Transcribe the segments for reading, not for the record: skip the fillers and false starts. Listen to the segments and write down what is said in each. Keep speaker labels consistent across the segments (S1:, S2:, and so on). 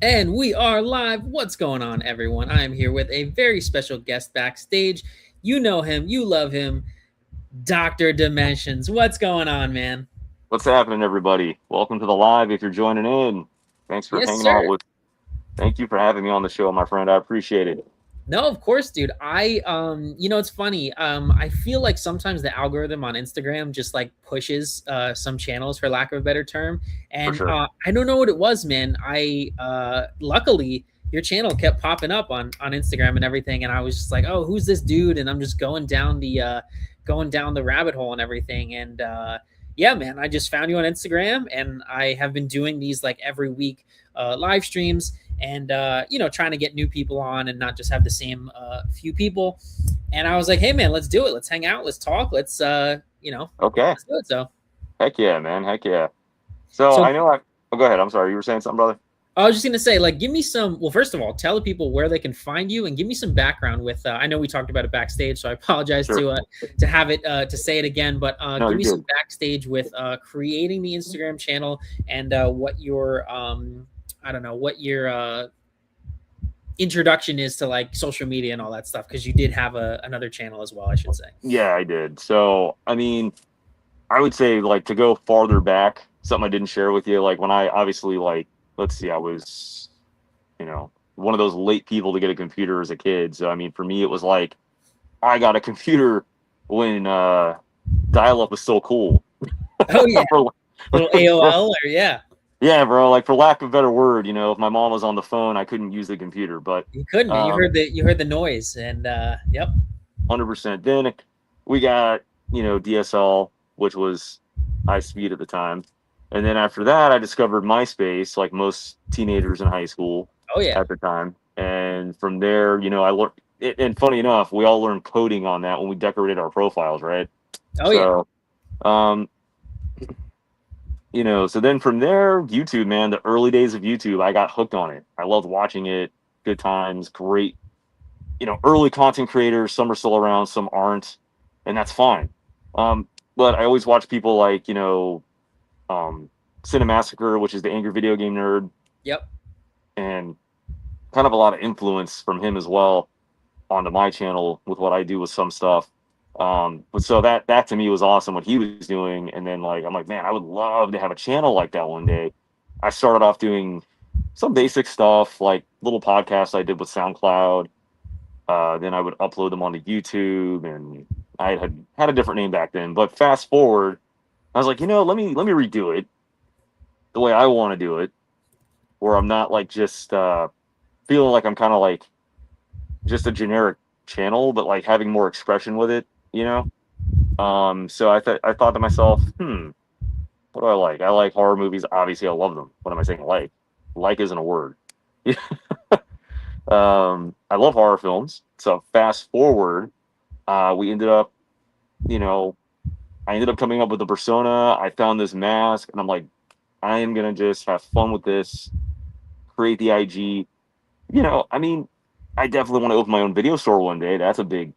S1: And we are live. What's going on, everyone? I am here with a very special guest backstage. You know him, you love him, Dr. Dimensions. What's going on, man?
S2: What's happening, everybody? Welcome to the live. If you're joining in, thanks for
S1: Yes,
S2: hanging out
S1: sir.
S2: with. Thank you for having me on the show, my friend. I appreciate it.
S1: No, of course, dude. It's funny. I feel like sometimes the algorithm on Instagram just like pushes some channels, for lack of a better term.
S2: For
S1: And
S2: sure.
S1: I don't know what it was, man. I luckily your channel kept popping up on Instagram and everything, and I was just like, oh, who's this dude? And I'm just going down the rabbit hole and everything. And yeah, man, I just found you on Instagram, and I have been doing these like every week live streams and trying to get new people on and not just have the same few people. And I was like, hey man, let's do it. Let's hang out. Let's talk.
S2: Okay.
S1: Let's do it. So
S2: Heck yeah, man. Heck yeah. So
S1: so
S2: I know I. Oh, go ahead. I'm sorry. You were saying something, brother?
S1: I was just gonna say, like, give me some. Well, first of all, tell the people where they can find you, and give me some background. With I know we talked about it backstage, so I apologize
S2: Sure.
S1: to have it to say it again. But
S2: No,
S1: give
S2: you're
S1: me some
S2: good.
S1: backstage with creating the Instagram channel and what your I don't know what your introduction is to like social media and all that stuff, because you did have another channel as well, I should say.
S2: Yeah, I did. So I mean, I would say like to go farther back, something I didn't share with you. Like when I obviously like, let's see, I was, one of those late people to get a computer as a kid. So I mean, for me, it was like I got a computer when dial-up was so cool.
S1: Oh yeah,
S2: for,
S1: little
S2: for,
S1: AOL or yeah.
S2: yeah, bro. Like for lack of a better word, if my mom was on the phone, I couldn't use the computer. But
S1: You couldn't, man.
S2: um,
S1: You heard the noise, and yep.
S2: 100%. Then we got DSL, which was high speed at the time, and then after that, I discovered MySpace, like most teenagers in high school
S1: Oh yeah.
S2: at the time. And from there, I learned. And funny enough, we all learned coding on that when we decorated our profiles, right?
S1: Oh yeah.
S2: So, um, so then from there, YouTube, man, the early days of YouTube, I got hooked on it. I loved watching it. Good times, great, early content creators. Some are still around, some aren't, and that's fine. But I always watch people like, um, Cinemassacre, which is the angry video game nerd,
S1: Yep.
S2: and kind of a lot of influence from him as well onto my channel with what I do with some stuff. But so that to me was awesome what he was doing, and then like I'm like, man, I would love to have a channel like that one day. I started off doing some basic stuff like little podcasts I did with SoundCloud. Then I would upload them onto YouTube, and I had a different name back then. But fast forward, I was like, let me redo it the way I want to do it, where I'm not like just feeling like I'm kind of like just a generic channel, but like having more expression with it, you know. So I thought to myself, what do I like? I like horror movies. Obviously, I love them. What am I saying? Like isn't a word. I love horror films. So fast forward, we ended up, you know, I ended up coming up with a persona. I found this mask, and I'm like, I am gonna just have fun with this. Create the IG. I mean, I definitely want to open my own video store one day. That's a big,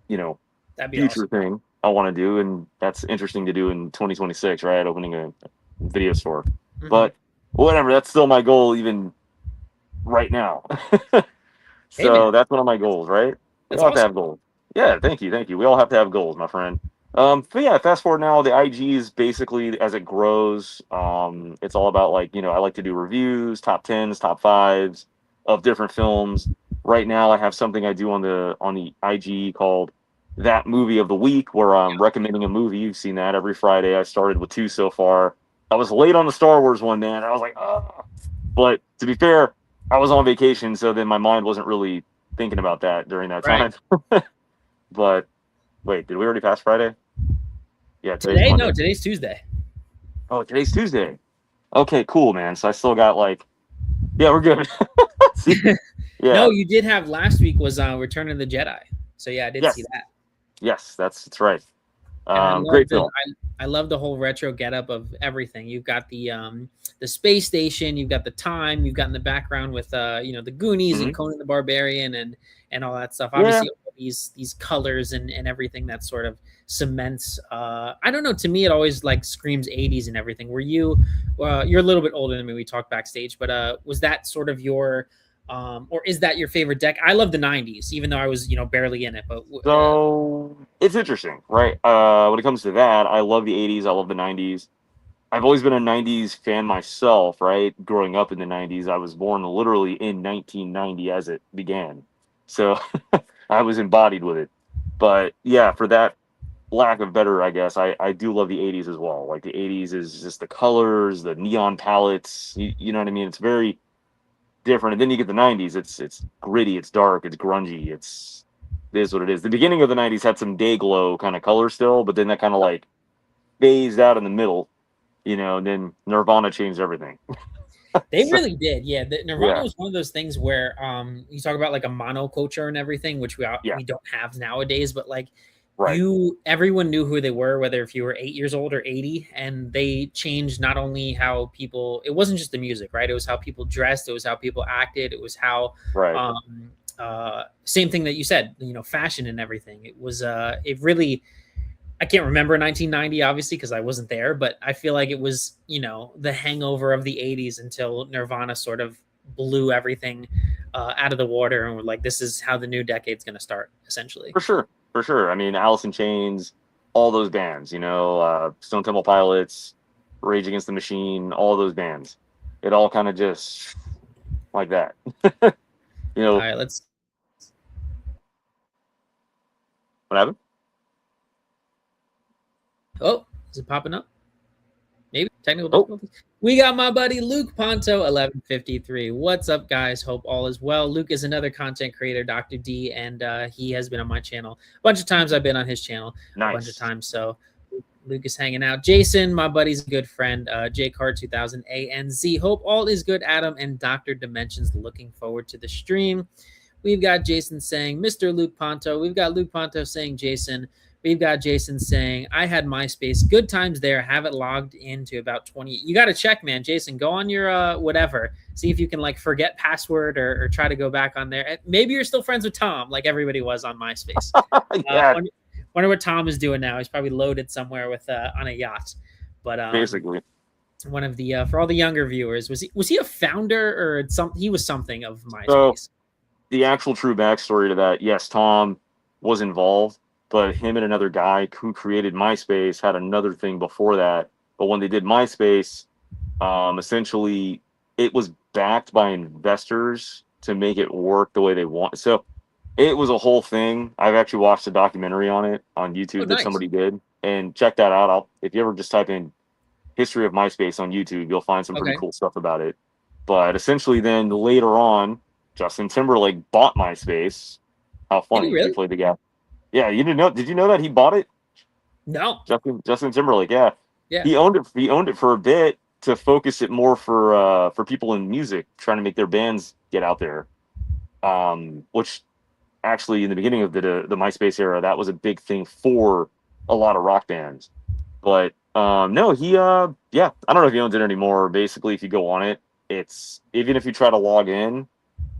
S2: you know,
S1: That'd be
S2: future
S1: awesome.
S2: thing I want to do, and that's interesting to do in 2026, right? Opening a video store.
S1: Hmm.
S2: But whatever, that's still my goal even right now.
S1: Hey man,
S2: So that's one of my goals, right? We
S1: that's
S2: all have to
S1: awesome.
S2: have goals. Yeah, thank you, thank you. We all have to have goals, my friend. But yeah, fast forward now, the IG is basically as it grows. It's all about like I like to do reviews, top tens, top fives of different films. Right now, I have something I do on the IG called that movie of the week, where I'm recommending a movie. You've seen that every Friday. I started with two so far. I was late on the Star Wars one, man. I was like, oh. But to be fair, I was on vacation, so then my mind wasn't really thinking about that during that
S1: Right.
S2: time. But wait, did we already pass Friday? Yeah, today's
S1: Today, no,
S2: Monday.
S1: today's Tuesday.
S2: Oh, today's Tuesday. Okay, cool, man. So I still got like, yeah, we're good. See,
S1: No,
S2: yeah,
S1: you did have last week was Return of the Jedi. So yeah, I did see
S2: yes,
S1: that.
S2: yes, that's right.
S1: And
S2: Great film.
S1: I love the whole retro getup of everything. You've got the space station, you've got the time, you've got in the background with the Goonies
S2: Hmm.
S1: and Conan the Barbarian and all that stuff.
S2: Yeah,
S1: Obviously, these colors and everything that sort of cements. I don't know. To me, it always like screams 80s and everything. Were you? You're a little bit older than me. We talked backstage, but was that sort of your? Or is that your favorite deck? I love the 90s, even though I was, barely in it. But
S2: so it's interesting, right? When it comes to that, I love the 80s. I love the 90s. I've always been a 90s fan myself, right? Growing up in the 90s, I was born literally in 1990 as it began. So I was embodied with it. But yeah, for that lack of better, I guess, I do love the 80s as well. Like the 80s is just the colors, the neon palettes, you know what I mean? It's very different. And then you get the 90s, it's gritty, it's dark, it's grungy, it is what it is. The beginning of the 90s had some day glow kind of color still, but then that kind of like phased out in the middle, and then Nirvana changed everything.
S1: They really did. Yeah. Nirvana was one of those things where you talk about like a monoculture and everything, which we don't have nowadays, but like everyone knew who they were, whether if you were 8 years old or 80, and they changed not only how people, it wasn't just the music, right? It was how people dressed. It was how people acted. It was how, same thing that you said, fashion and everything. It was, it really, I can't remember 1990, obviously, because I wasn't there, but I feel like it was, the hangover of the 80s until Nirvana sort of blew everything out of the water. And we're like, this is how the new decade's going to start, essentially.
S2: For sure. For sure. I mean, Alice in Chains, all those bands, Stone Temple Pilots, Rage Against the Machine, all those bands. It all kind of just like that. All
S1: right, let's.
S2: What happened?
S1: Oh, is it popping up? Maybe technical difficulties. We got my buddy Luke Ponto, 1153. What's up, guys? Hope all is well. Luke is another content creator, Dr. D, and he has been on my channel a bunch of times. I've been on his channel a bunch of times. So Luke is hanging out. Jason, my buddy's a good friend. JCard2000 ANZ. Hope all is good, Adam, and Dr. Dimensions. Looking forward to the stream. We've got Jason saying, Mr. Luke Ponto. We've got Luke Ponto saying, Jason. We've got Jason saying, I had MySpace. Good times there. Have it logged into about 20. You got to check, man. Jason, go on your whatever. See if you can like forget password or try to go back on there. Maybe you're still friends with Tom, like everybody was on MySpace. Wonder what Tom is doing now. He's probably loaded somewhere with on a yacht. But
S2: basically,
S1: one of the for all the younger viewers, was he a founder or something? He was something of MySpace.
S2: So, the actual true backstory to that, yes, Tom was involved. But him and another guy who created MySpace had another thing before that. But when they did MySpace, essentially it was backed by investors to make it work the way they want. So it was a whole thing. I've actually watched a documentary on it on YouTube that somebody did. And check that out. If you ever just type in history of MySpace on YouTube, you'll find some pretty cool stuff about it. But essentially then later on, Justin Timberlake bought MySpace. How funny. He played the guy. Yeah, you didn't know. Did you know that he bought it?
S1: No.
S2: Justin Timberlake. Yeah. He owned it. He owned it for a bit to focus it more for people in music, trying to make their bands get out there. Which actually, in the beginning of the MySpace era, that was a big thing for a lot of rock bands. But no, he I don't know if he owns it anymore. Basically, if you go on it, it's even if you try to log in,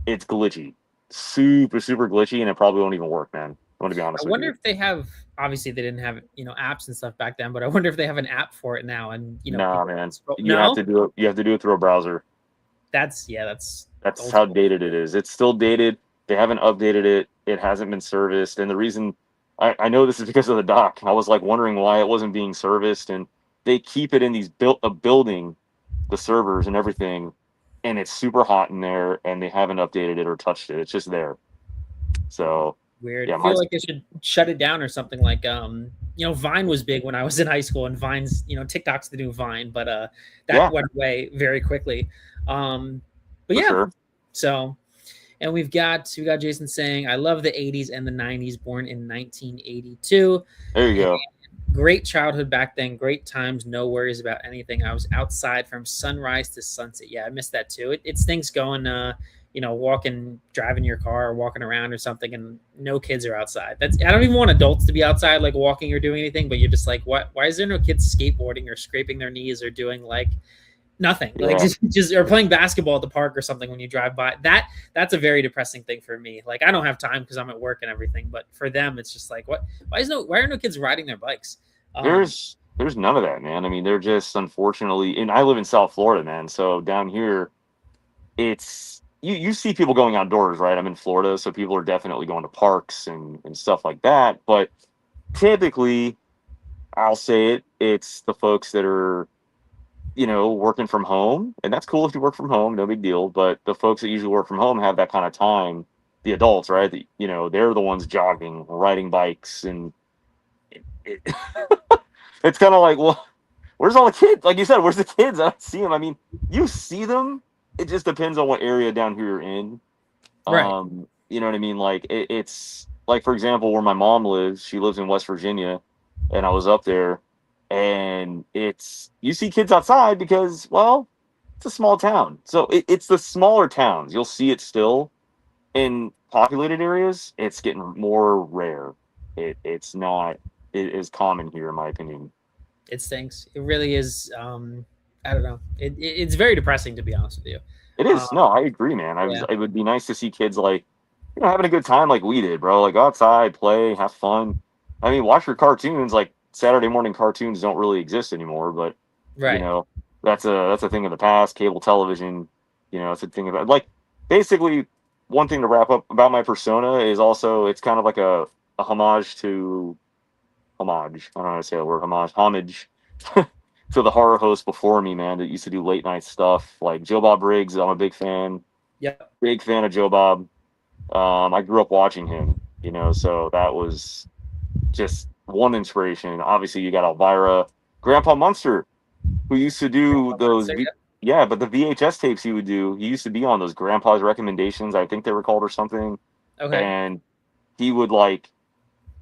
S2: it's glitchy, super glitchy, and it probably won't even work, man. I want to be honest.
S1: I wonder if they have. Obviously, they didn't have apps and stuff back then, but I wonder if they have an app for it now. And
S2: nah, man, you have to do it. You have to do it through a browser.
S1: That's
S2: how dated it is. It's still dated. They haven't updated it. It hasn't been serviced. And the reason I know this is because of the doc. I was like wondering why it wasn't being serviced. And they keep it in these building, the servers and everything, and it's super hot in there. And they haven't updated it or touched it. It's just there. So.
S1: Weird. I feel like they should shut it down or something. Like Vine was big when I was in high school, and Vine's TikTok's the new Vine, but that went away very quickly. But sure. So, and we've got Jason saying, I love the 80s and the 90s, born in 1982.
S2: There you go.
S1: Great childhood back then, great times, no worries about anything. I was outside from sunrise to sunset. Yeah, I missed that too. It's things going driving your car or walking around or something, and no kids are outside. I don't even want adults to be outside, like walking or doing anything, but you're just like, why is there no kids skateboarding or scraping their knees or doing like Nothing. Like
S2: Yeah.
S1: just or playing basketball at the park or something when you drive by. That's a very depressing thing for me. Like I don't have time because I'm at work and everything, but for them it's just like what why are no kids riding their bikes?
S2: There's none of that, man. I mean, they're just unfortunately, and I live in South Florida, man. So down here, it's you see people going outdoors, right? I'm in Florida, so people are definitely going to parks and stuff like that. But typically, I'll say it's the folks that are, working from home, and that's cool if you work from home, no big deal. But the folks that usually work from home have that kind of time. The adults, right? They're the ones jogging, riding bikes, and it, it's kind of like, well, where's all the kids? Like you said, where's the kids? I don't see them. I mean, you see them. It just depends on what area down here you're in.
S1: Right.
S2: You know what I mean? Like it's like, for example, where my mom lives. She lives in West Virginia, and I was up there, and you see kids outside because, well, it's a small town. So it's the smaller towns. You'll see it still in populated areas. It's getting more rare. It's not it is common here, in my opinion.
S1: It stinks. It really is. I don't know. It's very depressing to be honest with you.
S2: It is. No, I agree, man.
S1: Yeah.
S2: It would be nice to see kids like, having a good time like we did, bro. Like go outside, play, have fun. I mean, watch your cartoons. Like Saturday morning cartoons don't really exist anymore, but you
S1: Right.
S2: know, that's a thing of the past. Cable television, it's a thing about like basically one thing to wrap up about my persona is also it's kind of like a homage to homage. I don't know how to say the word homage to the horror hosts before me, man, that used to do late night stuff like Joe Bob Briggs. I'm a
S1: Yep.
S2: big fan of Joe Bob. I grew up watching him, so that was just one inspiration. Obviously, you got Elvira, Grandpa Munster, who used to do those.
S1: Yep.
S2: Yeah, but the VHS tapes he would do, he used to be on those Grandpa's Recommendations, I think they were called, or something.
S1: Okay.
S2: And he would like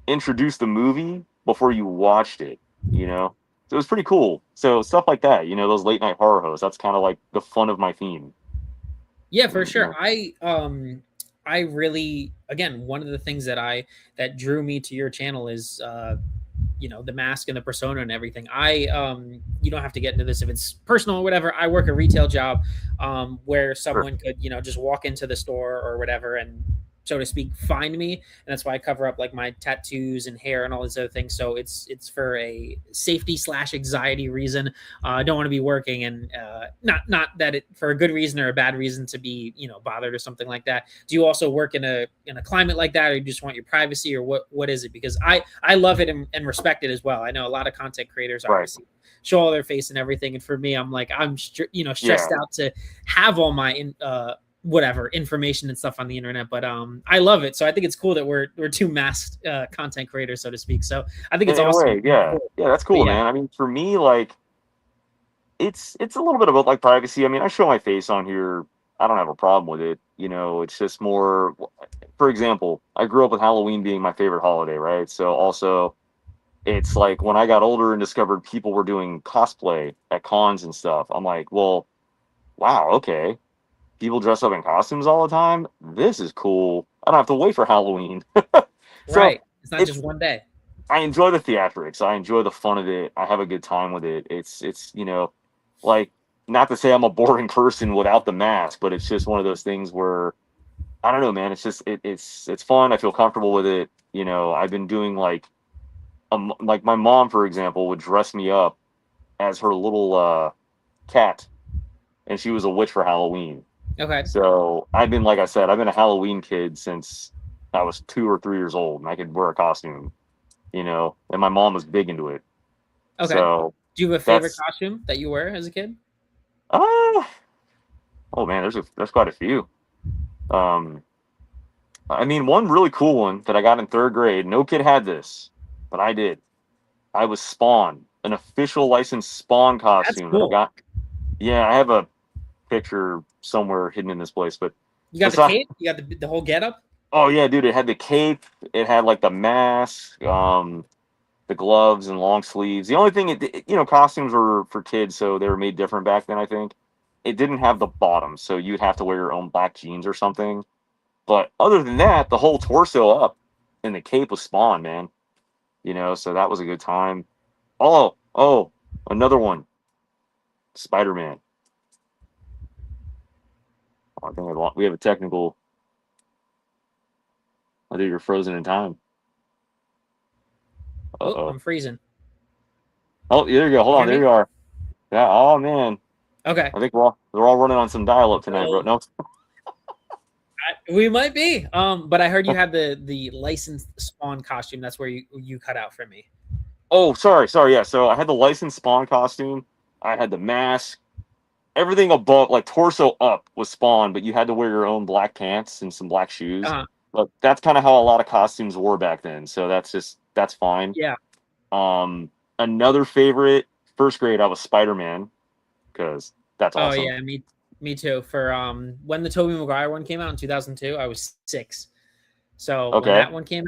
S2: introduce the movie before you watched it, So it was pretty cool. So stuff like that, those late night horror hosts. That's kind of like the fun of my theme.
S1: Yeah, for sure.
S2: Yeah.
S1: I really, again, one of the things that drew me to your channel is the mask and the persona and everything. You don't have to get into this if it's personal or whatever. I work a retail job where
S2: Sure.
S1: someone could just walk into the store or whatever and, so to speak, find me, and that's why I cover up like my tattoos and hair and all these other things. So it's for a safety / anxiety reason. I don't want to be working, and not that it for a good reason or a bad reason to be bothered or something like that. Do you also work in a climate like that, or you just want your privacy, or what is it? Because I love it and respect it as well. I know a lot of content creators
S2: Right.
S1: obviously show all their face and everything, and for me, I'm like stressed out to have all my whatever information and stuff on the internet, but I love it. So I think it's cool that we're two masked content creators, so to speak. So I think it's
S2: In a
S1: awesome.
S2: way, yeah. Yeah, that's cool, man. I mean, for me, like it's a little bit about like privacy. I mean, I show my face on here. I don't have a problem with it. It's just more, for example, I grew up with Halloween being my favorite holiday, right? So also it's like when I got older and discovered people were doing cosplay at cons and stuff, I'm like, well, wow, okay. People dress up in costumes all the time. This is cool. I don't have to wait for Halloween. So
S1: Right. It's not just
S2: it's
S1: one day.
S2: I enjoy the theatrics. I enjoy the fun of it. I have a good time with it. It's like, not to say I'm a boring person without the mask, but it's just one of those things where I don't know, man. It's just it's fun. I feel comfortable with it. I've been doing like my mom, for example, would dress me up as her little cat, and she was a witch for Halloween.
S1: Okay.
S2: So like I said, I've been a Halloween kid since I was 2 or 3 years old, and I could wear a costume, and my mom was big into it.
S1: Okay.
S2: So
S1: Do you have a favorite
S2: that's,
S1: costume that you wear as a kid?
S2: uh, oh man, there's quite a few. Um, I mean, one really cool one that I got in third grade. No kid had this, but I did. I was Spawn, an official licensed Spawn
S1: That's
S2: costume that I
S1: cool.
S2: got. Yeah, I have a picture somewhere hidden in this place, but
S1: You got the
S2: besides,
S1: cape? You got the whole getup?
S2: oh yeah, dude, it had the cape, it had like the mask, the gloves and long sleeves. The only thing costumes were for kids, so they were made different back then, I think. It didn't have the bottom, so you'd have to wear your own black jeans or something. But other than that, the whole torso up and the cape was Spawn, man. So that was a good time. Oh, another one. Spider-Man. I think we have a technical. I think you're frozen in time.
S1: Oh, I'm freezing.
S2: Oh, there you go. Hold
S1: You
S2: on.
S1: hear
S2: There
S1: me?
S2: you are. Yeah. Oh man.
S1: Okay.
S2: I think we're all running on some dial-up tonight, bro. No.
S1: We might be. But I heard you had the licensed Spawn costume. That's where you cut out for me.
S2: Oh, sorry. Yeah. So I had the licensed Spawn costume. I had the mask. Everything above, like torso up, was Spawn, but you had to wear your own black pants and some black shoes. But that's kind of how a lot of costumes were back then. So that's fine.
S1: Yeah.
S2: Another favorite, first grade, I was Spider-Man because that's awesome.
S1: Oh yeah, me too. For when the Tobey Maguire one came out in 2002, I was 6. So when that one came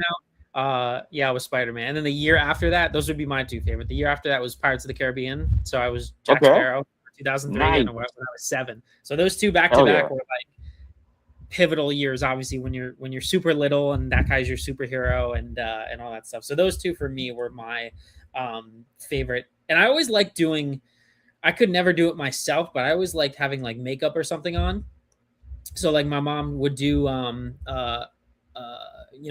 S1: out, yeah, I was Spider-Man. And then the year after that, those would be my 2 favorite. The year after that was Pirates of the Caribbean. So I was Jack Sparrow for 2003 and when I was 7. So those 2 back to back were like pivotal years, obviously, when you're super little and that guy's your superhero and all that stuff. So those 2 for me were my favorite. And I always liked doing, I could never do it myself, but I always liked having like makeup or something on. So like my mom would do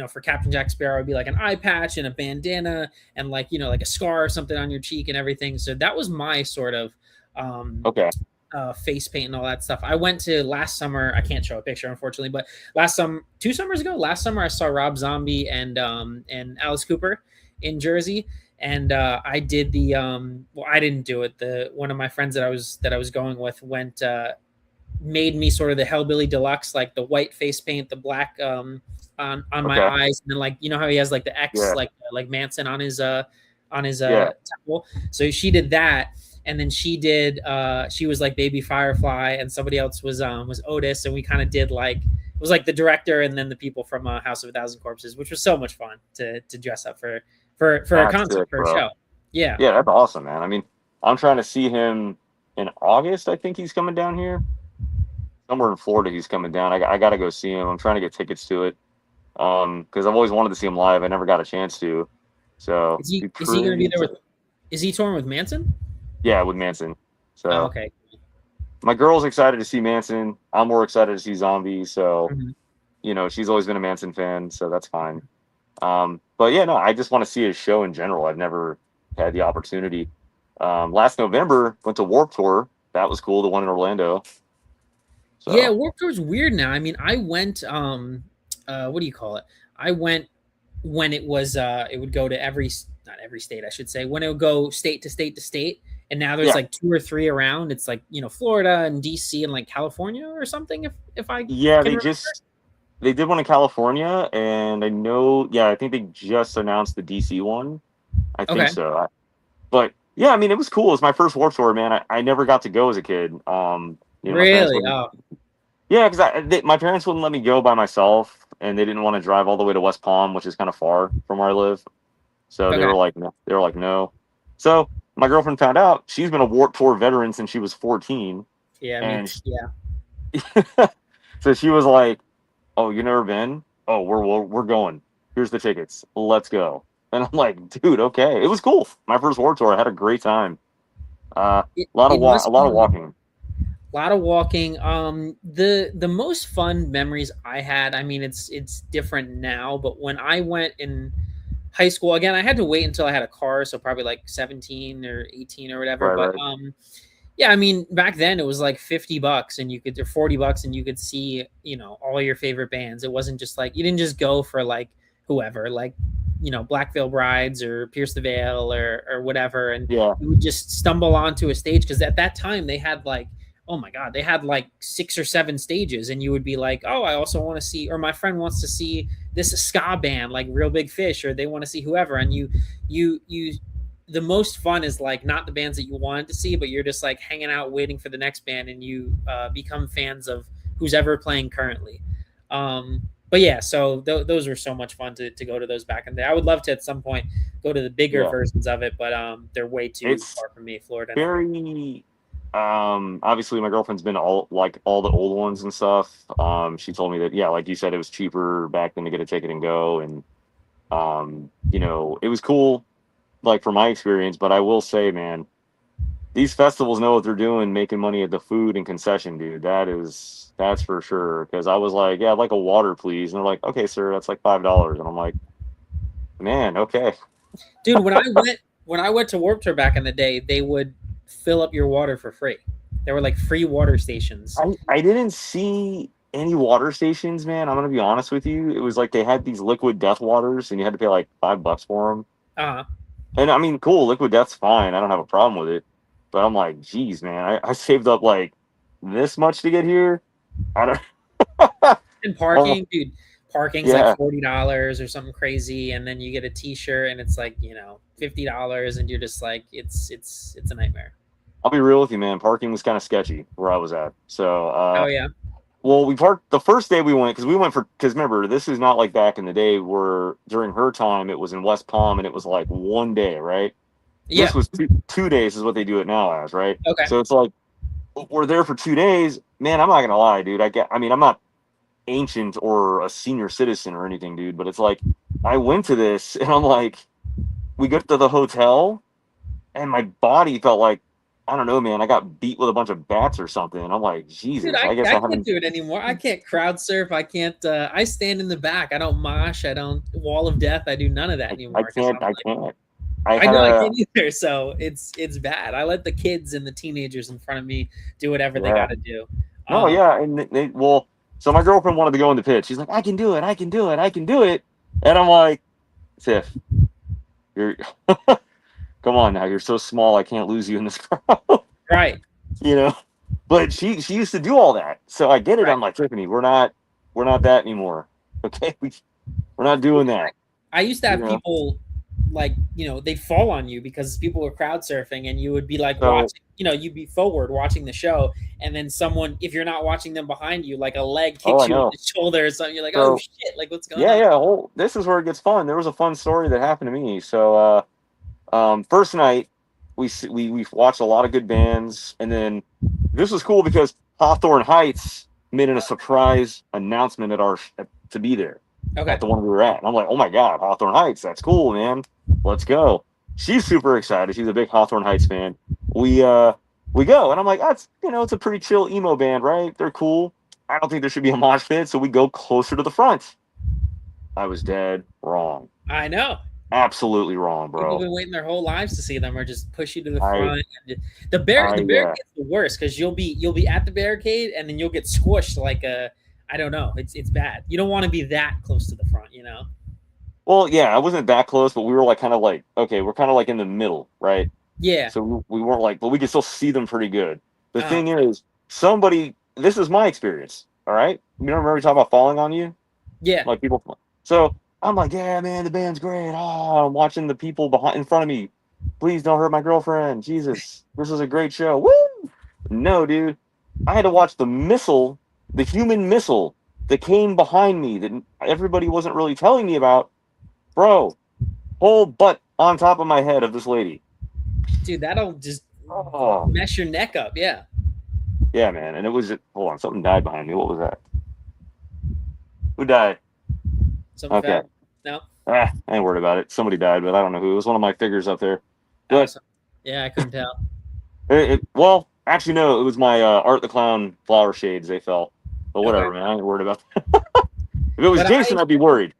S1: for Captain Jack Sparrow, it'd be like an eye patch and a bandana and like, like a scar or something on your cheek and everything. So that was my sort of face paint and all that stuff. I went to last summer. I can't show a picture, unfortunately, but last 2 summers ago, I saw Rob Zombie and Alice Cooper in Jersey. And I did the I didn't do it. One of my friends that I was going with made me sort of the Hellbilly Deluxe, like the white face paint, the black on my eyes, and then like how he has like the X like Manson on his temple. So she did that, and then she was like Baby Firefly, and somebody else was Otis, and we kind of did like, it was like the director and then the people from House of a Thousand Corpses, which was so much fun to dress up for a concert, for a show. Yeah,
S2: that's awesome, man. I mean, I'm trying to see him in August. I think he's coming down here. Somewhere in Florida, he's coming down. I got to go see him. I'm trying to get tickets to it because I've always wanted to see him live. I never got a chance to. So
S1: is he going to be there with? Is he touring with Manson?
S2: Yeah, with Manson. So
S1: okay.
S2: My girl's excited to see Manson. I'm more excited to see Zombie. So she's always been a Manson fan, so that's fine. But yeah, no, I just want to see his show in general. I've never had the opportunity. Last November, went to Warped Tour. That was cool. The one in Orlando. So.
S1: Yeah, Warped Tour's weird now. I mean, I went, what do you call it? I went when it was, it would go to not every state, I should say, when it would go state to state to state. And now there's like 2 or 3 around. It's like, Florida and DC and like California or something. If I
S2: they did one in California, and I know, I think they just announced the DC one. I think so. But yeah, I mean, it was cool. It was my first Warped Tour, man. I never got to go as a kid.
S1: Really?
S2: Yeah, because my parents wouldn't let me go by myself, and they didn't want to drive all the way to West Palm, which is kind of far from where I live. So they were like, no. So my girlfriend found out. She's been a Warped Tour veteran since she was 14.
S1: Yeah,
S2: So she was like, "Oh, you never been? Oh, we're going. Here's the tickets. Let's go." And I'm like, "Dude, okay." It was cool. My first Warped Tour. I had a great time. A lot of walking.
S1: A lot of walking. The most fun memories I had, I mean, it's different now, but when I went in high school, again, I had to wait until I had a car, so probably like 17 or 18 or whatever. Right. Yeah, I mean, back then it was like $50 and or $40 and you could see, all your favorite bands. It wasn't just like, you didn't just go for like whoever, like, Black Veil Brides or Pierce the Veil or whatever. And you would just stumble onto a stage because at that time they had like, oh my God, they had like 6 or 7 stages, and you would be like, oh, I also want to see, or my friend wants to see this ska band, like Real Big Fish, or they want to see whoever. And the most fun is like not the bands that you wanted to see, but you're just like hanging out, waiting for the next band, and you become fans of who's ever playing currently. But yeah, so those were so much fun to go to those back in the day. I would love to at some point go to the bigger versions of it, but they're way too far from me, Florida.
S2: Very obviously my girlfriend's been all the old ones and stuff. She told me that, like you said, it was cheaper back then to get a ticket and go, and it was cool, like, from my experience. But I will say, man, these festivals know what they're doing, making money at the food and concession, dude. That's for sure. Because I was like, yeah, I'd like a water, please. And they're like, okay, sir, that's like $5. And I'm like, man, okay.
S1: Dude, when I went to Warped Tour back in the day, they would fill up your water for free. There were like free water stations.
S2: I didn't see any water stations, man. I'm gonna be honest with you. It was like they had these liquid death waters, and you had to pay like $5 for them.
S1: Uh-huh.
S2: And I mean, cool, liquid death's fine. I don't have a problem with it. But I'm like, geez, man, I saved up like this much to get here. I don't.
S1: And parking, dude. Parking's
S2: Yeah.
S1: like $40 or something crazy, and then you get a T-shirt, and it's like, you know, $50, and you're just like, it's a nightmare.
S2: I'll be real with you, man. Parking was kind of sketchy where I was at. So,
S1: Oh yeah.
S2: well, we parked the first day we went because remember, this is not like back in the day where during her time it was in West Palm and it was like one day, right?
S1: Yeah.
S2: This was 2 days is what they do it now as, right?
S1: Okay.
S2: So it's like we're there for 2 days. Man, I'm not gonna lie, dude. I mean, I'm not ancient or a senior citizen or anything, dude, but it's like I went to this and I'm like, we get to the hotel and my body felt like, I don't know, man, I got beat with a bunch of bats or something. And I'm like, Jesus,
S1: Dude,
S2: I guess I
S1: can't
S2: haven't
S1: do it anymore. I can't crowd surf. I can't. I stand in the back. I don't mosh. I don't wall of death. I do none of that anymore.
S2: I can't.
S1: I
S2: can't.
S1: I know I can't either. So it's bad. I let the kids and the teenagers in front of me do whatever they got to do.
S2: No, yeah, and well, so my girlfriend wanted to go in the pit. She's like, I can do it. I can do it. I can do it. And I'm like, Tiff, you're come on now. You're so small. I can't lose you in this crowd.
S1: Right.
S2: You know, but she used to do all that, so I get it. Right. I'm like, Tiffany, we're not that anymore. Okay, we're not doing that.
S1: I used to have people like, you know, they'd fall on you because people were crowd surfing, and you would be like watching, you know, you'd be forward watching the show, and then someone, if you're not watching them behind you, like a leg kicks you in the shoulder or something, you're like, oh shit, like what's going on?
S2: Yeah. This is where it gets fun. There was a fun story that happened to me. So, first night, we watched a lot of good bands, and then this was cool because Hawthorne Heights made a surprise announcement to be there at the one we were at. And I'm like, oh my god, Hawthorne Heights, that's cool, man. Let's go. She's super excited. She's a big Hawthorne Heights fan. We go, and I'm like, that's, you know, it's a pretty chill emo band, right? They're cool. I don't think there should be a mosh pit, so we go closer to the front. I was dead wrong.
S1: I know.
S2: Absolutely wrong, bro.
S1: People have been waiting their whole lives to see them, or just push you to the front. The barricade's the worst, because you'll be at the barricade and then you'll get squished like I don't know. It's bad. You don't want to be that close to the front, you know?
S2: Well, yeah, I wasn't that close, but we were like kind of like, okay, we're kind of like in the middle, right?
S1: Yeah.
S2: So we weren't like, but we could still see them pretty good. The thing is, this is my experience, all right? You remember we talking about falling on you?
S1: Yeah.
S2: Like people. So I'm like, yeah, man, the band's great. Oh, I'm watching the people in front of me. Please don't hurt my girlfriend. Jesus, this is a great show. Woo! No, dude. I had to watch the human missile that came behind me that everybody wasn't really telling me about. Bro, whole butt on top of my head of this lady.
S1: Dude, that'll just mess your neck up. Yeah.
S2: Yeah, man. And it was, hold on, something died behind me. What was that? Who died?
S1: Something bad. No.
S2: I ain't worried about it. Somebody died, but I don't know who. It was one of my figures up there. But,
S1: yeah, I couldn't tell.
S2: Well, actually, no. It was my Art the Clown flower shades. They fell. But whatever, man. I ain't worried about that. If it was Jason, I'd be worried.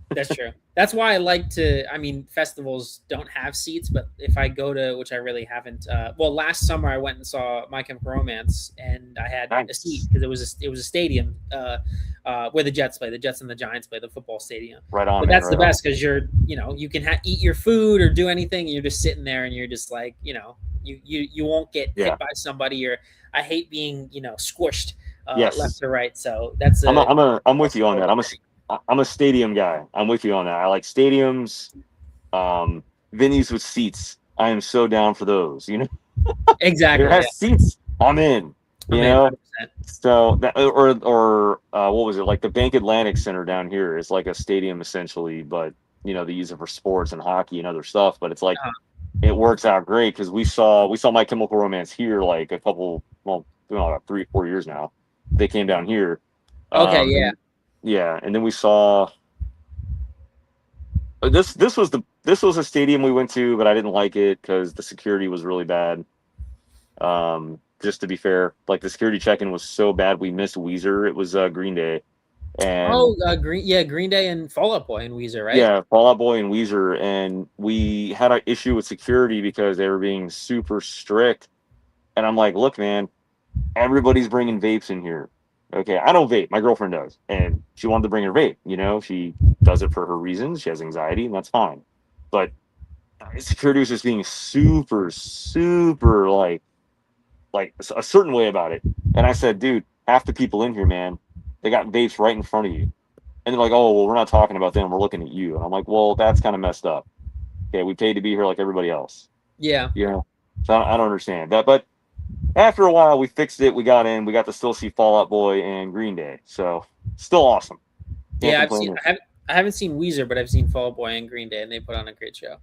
S1: That's true. That's why I like to, I mean, festivals don't have seats, but if I go to, which I really haven't, well, last summer I went and saw My Chemical Romance, and I had a seat because it was a stadium where the Jets play, the Jets and the Giants play, the football stadium.
S2: Right on.
S1: But that's the best, because you're, you know, you can eat your food or do anything, and you're just sitting there, and you're just like, you know, you won't get hit by somebody, or I hate being, you know, squished left or right. So that's
S2: I'm with you on that. I'm a stadium guy. I'm with you on that. I like stadiums, venues with seats. I am so down for those. You know,
S1: exactly.
S2: It has seats. I'm in. You know, 100%. So that or what was it, like the Bank Atlantic Center down here is like a stadium essentially, but you know they use it for sports and hockey and other stuff. But it's like it works out great because we saw My Chemical Romance here like a couple, well, about 3-4 years now. They came down here.
S1: Okay, yeah.
S2: Yeah, and then we saw this was a stadium we went to, but I didn't like it because the security was really bad. Just to be fair, like the security check-in was so bad we missed Weezer. It was Green Day, and
S1: Oh, Green Day and Fall Out Boy and Weezer, right?
S2: yeah, Fall Out Boy and Weezer, and we had an issue with security because they were being super strict. And I'm like, look, man, everybody's bringing vapes in here. Okay, I don't vape. My girlfriend does, and she wanted to bring her vape. You know, she does it for her reasons. She has anxiety, and that's fine. But security was just being super, super like a certain way about it. And I said, dude, half the people in here, man, they got vapes right in front of you. And they're like, oh, well, we're not talking about them. We're looking at you. And I'm like, well, that's kind of messed up. Okay, we paid to be here like everybody else.
S1: Yeah.
S2: You know, so I don't understand that. But after a while, we fixed it. We got in. We got to still see Fall Out Boy and Green Day. So still awesome.
S1: Can't complain. I haven't seen Weezer, but I've seen Fall Out Boy and Green Day, and they put on a great show.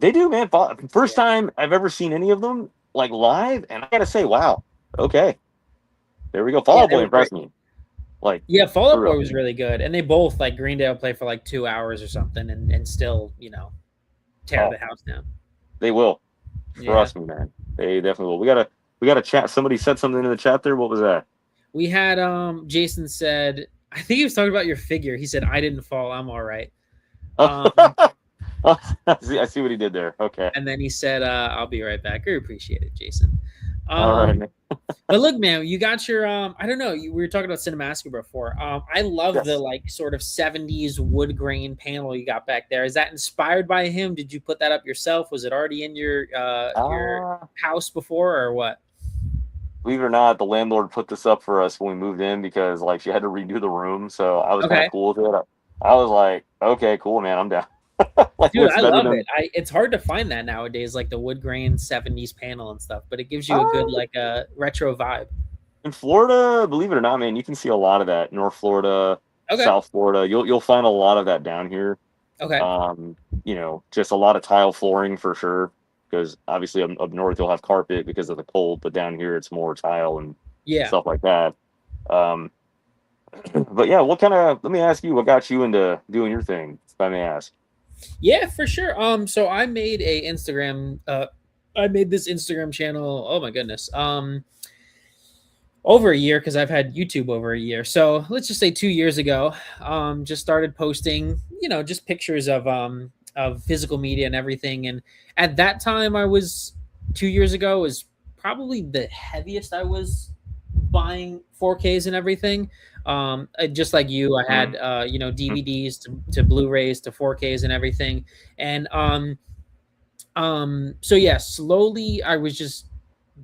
S2: They do, man. First time I've ever seen any of them like live, and I gotta say, wow. Okay, there we go. Fall Out Boy impressed me. Like,
S1: yeah, Fall Out Boy was really good, and they both, like, Green Day will play for like 2 hours or something, and still, you know, tear the house down.
S2: They will. Trust me, man. They definitely will. We got to chat. Somebody said something in the chat there. What was that?
S1: We had Jason said, I think he was talking about your figure. He said, I didn't fall, I'm all right.
S2: I see what he did there. Okay.
S1: And then he said, I'll be right back. I appreciate it, Jason.
S2: All right, man.
S1: But look, man, you got your I don't know, we were talking about Cinemassacre before. I love the like sort of 70s wood grain panel you got back there. Is that inspired by him? Did you put that up yourself? Was it already in your house before, or what?
S2: Believe it or not, the landlord put this up for us when we moved in because like she had to redo the room. So I was kind of cool with it. I was like, okay, cool, man, I'm down.
S1: Like, dude, I love it. It's hard to find that nowadays, like the wood grain 70s panel and stuff, but it gives you a good like a retro vibe.
S2: In Florida, believe it or not, man, you can see a lot of that. North Florida, South Florida, you'll find a lot of that down here.
S1: Okay.
S2: You know, just a lot of tile flooring for sure, because obviously up north you'll have carpet because of the cold, but down here it's more tile and stuff like that. But yeah, what kind of? Let me ask you, what got you into doing your thing, if I may ask?
S1: Yeah, for sure. So I made a Instagram. I made this Instagram channel. Oh my goodness. Over a year, because I've had YouTube over a year. So let's just say 2 years ago. Just started posting, you know, just pictures of physical media and everything. And at that time, 2 years ago, was probably the heaviest I was buying 4Ks and everything. Just like you, I had you know, DVDs to Blu-rays to 4Ks and everything. And so yeah, slowly I was just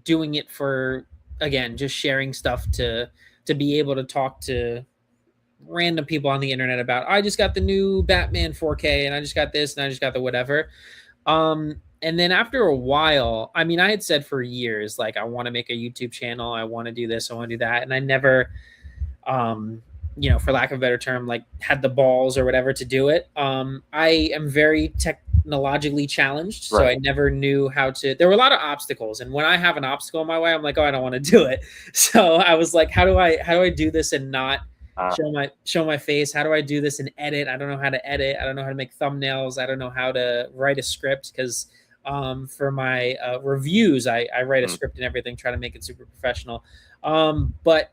S1: doing it for, again, just sharing stuff to be able to talk to random people on the internet about, I just got the new Batman 4K and I just got this and I just got the whatever. And then after a while, I mean, I had said for years, like, I want to make a YouTube channel. I want to do this. I want to do that. And I never, you know, for lack of a better term, like, had the balls or whatever to do it. I am very technologically challenged. So I never knew how to, there were a lot of obstacles. And when I have an obstacle in my way, I'm like, oh, I don't want to do it. So I was like, how do I do this and not show my face? How do I do this and edit? I don't know how to edit. I don't know how to make thumbnails. I don't know how to write a script, because for my reviews, I write a script and everything, try to make it super professional. But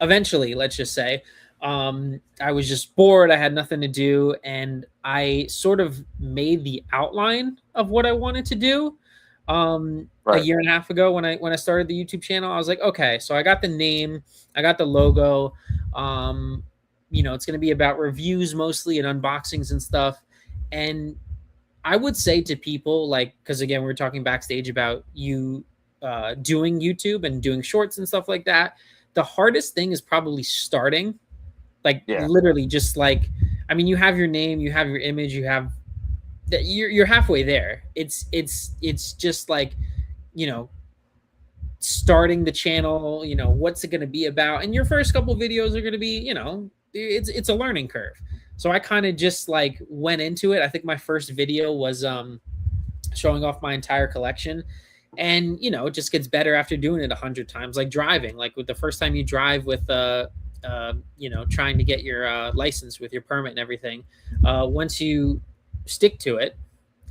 S1: eventually, let's just say, I was just bored. I had nothing to do, and I sort of made the outline of what I wanted to do. A year and a half ago when I started the YouTube channel. I was like, okay, so I got the name, I got the logo. You know, it's going to be about reviews mostly and unboxings and stuff. And I would say to people, like, because again, we were talking backstage about you doing YouTube and doing shorts and stuff like that. The hardest thing is probably starting, like, literally just like, I mean, you have your name, you have your image, you have that, you're halfway there. It's just like, you know, starting the channel, you know, what's it going to be about? And your first couple videos are going to be, you know, it's a learning curve. So I kind of just like went into it. I think my first video was showing off my entire collection. And, you know, it just gets better after doing it 100 times, like driving. Like with the first time you drive with, you know, trying to get your license with your permit and everything. Once you stick to it,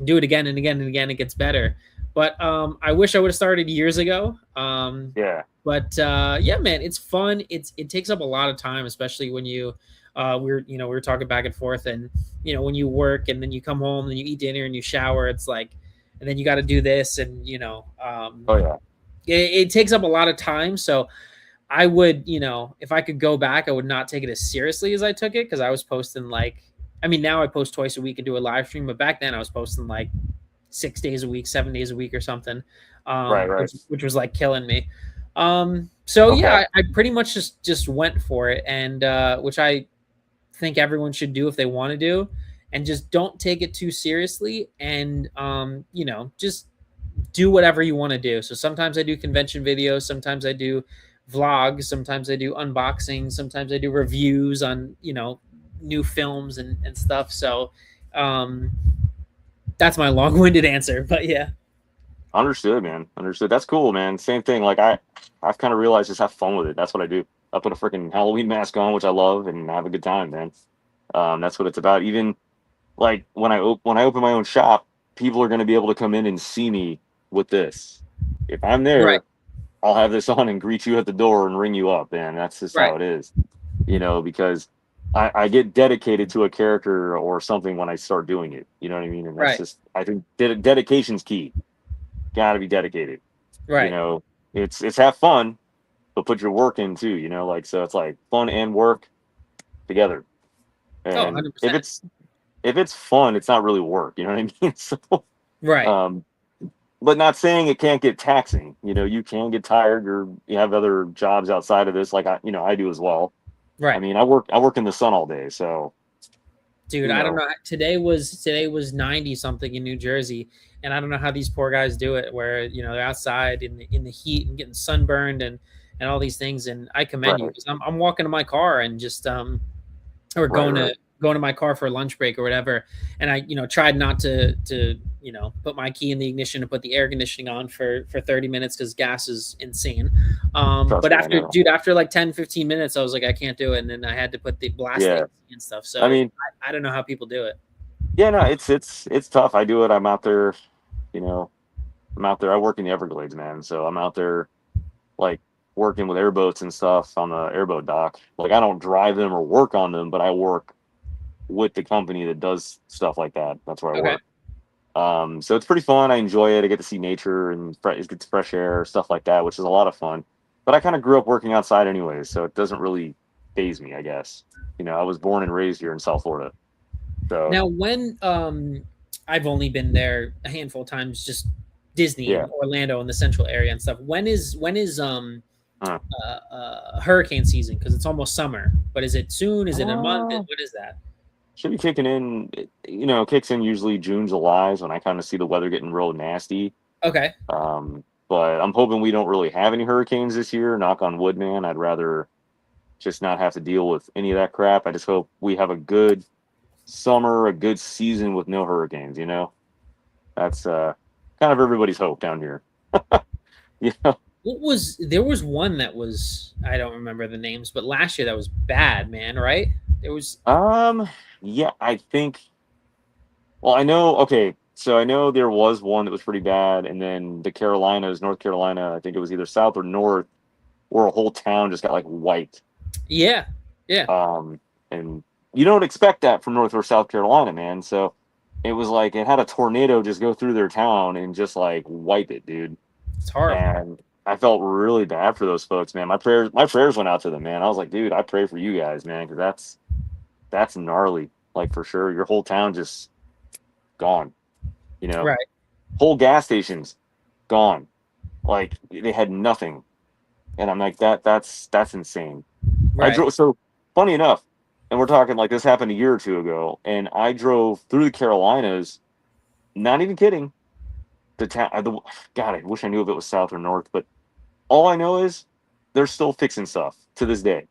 S1: do it again and again and again. It gets better. But I wish I would have started years ago.
S2: Yeah.
S1: But yeah, man, it's fun. It takes up a lot of time, especially when you we were talking back and forth, and when you work and then you come home and you eat dinner and you shower, it's like, and then you got to do this, and
S2: Oh yeah.
S1: it takes up a lot of time. So I would, if I could go back, I would not take it as seriously as I took it, because I was posting like, I mean, now I post twice a week and do a live stream, but back then I was posting like 6 days a week, 7 days a week or something,
S2: Right. Right.
S1: which was like killing me. So
S2: Okay.
S1: yeah, I pretty much just went for it, and which I think everyone should do if they want to do, and just don't take it too seriously, and just do whatever you want to do. So sometimes I do convention videos, sometimes I do vlogs, sometimes I do unboxings, sometimes I do reviews on new films and stuff. So um that's my long-winded answer, but yeah.
S2: Understood, man. Understood. That's cool, man. Same thing. Like I've kind of realized just have fun with it. That's what I do. I put a freaking Halloween mask on, which I love, and have a good time, man. That's what it's about. Even like when I open my own shop, people are going to be able to come in and see me with this. If I'm
S1: Right,
S2: there, I'll have this on and greet you at the door and ring you up, and that's just
S1: right,
S2: how it is. Because I get dedicated to a character or something when I start doing it. You know what I mean? And that's
S1: right,
S2: just, I think dedication's key. Got to be dedicated. You
S1: right.
S2: know, it's have fun, but put your work in too. Like so, it's like fun and work together.
S1: Oh,
S2: And
S1: 100%.
S2: if it's fun, it's not really work. You know what I mean? So,
S1: Right,
S2: um, but not saying it can't get taxing. You can get tired, or you have other jobs outside of this, like I do as well. I
S1: right.
S2: mean, I work in the sun all day, so
S1: Dude,
S2: you
S1: I don't
S2: know,
S1: know. Today was 90 something in New Jersey, and I don't know how these poor guys do it, where they're outside in the heat and getting sunburned and all these things. And I commend you,
S2: right,
S1: because I'm walking to my car and just or
S2: right,
S1: going
S2: right.
S1: to my car for a lunch break or whatever, and I tried not to put my key in the ignition and put the air conditioning on for 30 minutes, because gas is insane.
S2: Trust
S1: But
S2: me, I know.
S1: after like 10-15 minutes, I was like, I can't do it, and then I had to put the blast the
S2: Yeah,
S1: AC and stuff.
S2: I
S1: So
S2: mean,
S1: I don't know how people do it.
S2: yeah, no, it's tough. I do it. I'm out there. You know, I'm out there. I work in the Everglades, man. So I'm out there, like working with airboats and stuff on the airboat dock. Like I don't drive them or work on them, but I work with the company that does stuff like that. That's where I
S1: Okay.
S2: work. So it's pretty fun. I enjoy it. I get to see nature and it gets fresh air, stuff like that, which is a lot of fun. But I kind of grew up working outside anyways, so it doesn't really phase me, I guess. I was born and raised here in South Florida. So
S1: Now, when I've only been there a handful of times, just Disney
S2: yeah.
S1: and Orlando and the central area and stuff. When is
S2: Huh.
S1: hurricane season? Because it's almost summer. But is it soon? Is it a month?
S2: Uh,
S1: What is that?
S2: should be kicking in. Kicks in usually June, July is when I kind of see the weather getting real nasty.
S1: Okay.
S2: But I'm hoping we don't really have any hurricanes this year. Knock on wood, man. I'd rather just not have to deal with any of that crap. I just hope we have a good summer, a good season with no hurricanes. That's kind of everybody's hope down here. you know.
S1: There was one that was, I don't remember the names, but last year that was bad, man, right? There was.
S2: Yeah, I think. Well, I know. Okay, so I know there was one that was pretty bad, and then the Carolinas, North Carolina. I think it was either South or North, where a whole town just got like wiped.
S1: Yeah. Yeah.
S2: And you don't expect that from North or South Carolina, man. So it was like it had a tornado just go through their town and just like wipe it, dude.
S1: It's horrible.
S2: And I felt really bad for those folks, man. My prayers went out to them, man. I was like, dude, I pray for you guys, man, because that's gnarly, like for sure. Your whole town just gone, you know.
S1: Right.
S2: Whole gas stations gone, like they had nothing. And I'm like, that's insane. I
S1: Right.
S2: drove. So funny enough, and we're talking like this happened a year or two ago, and I drove through the Carolinas. Not even kidding. The town. God, I wish I knew if it was South or North, but all I know is they're still fixing stuff to this day.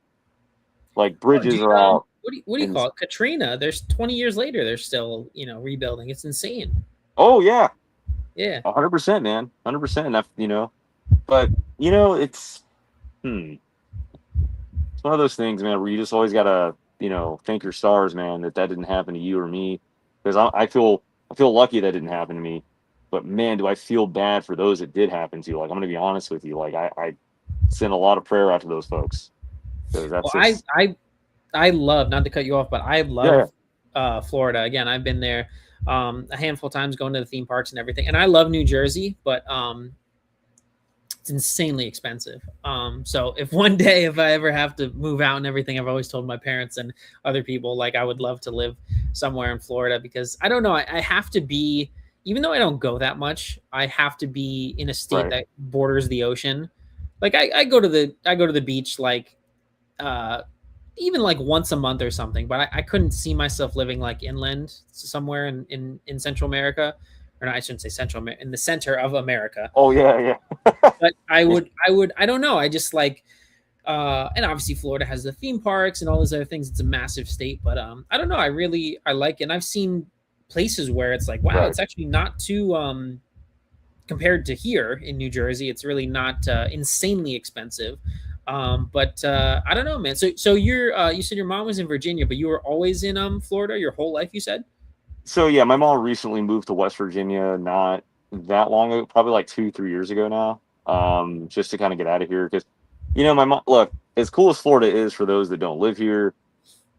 S2: Like
S1: Oh,
S2: bridges
S1: dude,
S2: are out,
S1: what do you
S2: and
S1: call it? Katrina. There's 20 years later, they're still rebuilding. It's insane.
S2: oh yeah,
S1: Yeah.
S2: 100%, man, 100%. But it's hmm, it's one of those things, man, where you just always gotta thank your stars, man, that didn't happen to you or me, because I feel I feel lucky that didn't happen to me. But man, do I feel bad for those it did happen to. Like, I'm gonna be honest with you. Like, I send a lot of prayer out to those folks. So that's
S1: Well,
S2: just
S1: I love, not to cut you off, but I
S2: yeah,
S1: love Florida. Again, I've been there a handful of times, going to the theme parks and everything. And I love New Jersey, but it's insanely expensive. So if one day, if I ever have to move out and everything, I've always told my parents and other people, like, I would love to live somewhere in Florida, because I don't know, I have to be, even though I don't go that much, I have to be in a state
S2: right.
S1: that borders the ocean. Like I go to the beach, like uh even like once a month or something, but I couldn't see myself living like inland somewhere in Central America, or no, I shouldn't say Central America, in the center of America.
S2: Oh yeah, yeah.
S1: But I don't know. I just like, and obviously Florida has the theme parks and all those other things. It's a massive state, but I don't know. I like it. And I've seen places where it's like, wow,
S2: Right.
S1: it's actually not too, compared to here in New Jersey, it's really not insanely expensive. But I don't know, man. So you said your mom was in Virginia, but you were always in Florida your whole life, you said?
S2: So yeah, my mom recently moved to West Virginia not that long ago, probably like 2, 3 years ago now. Just to kind of get out of here because, my mom. Look, as cool as Florida is for those that don't live here,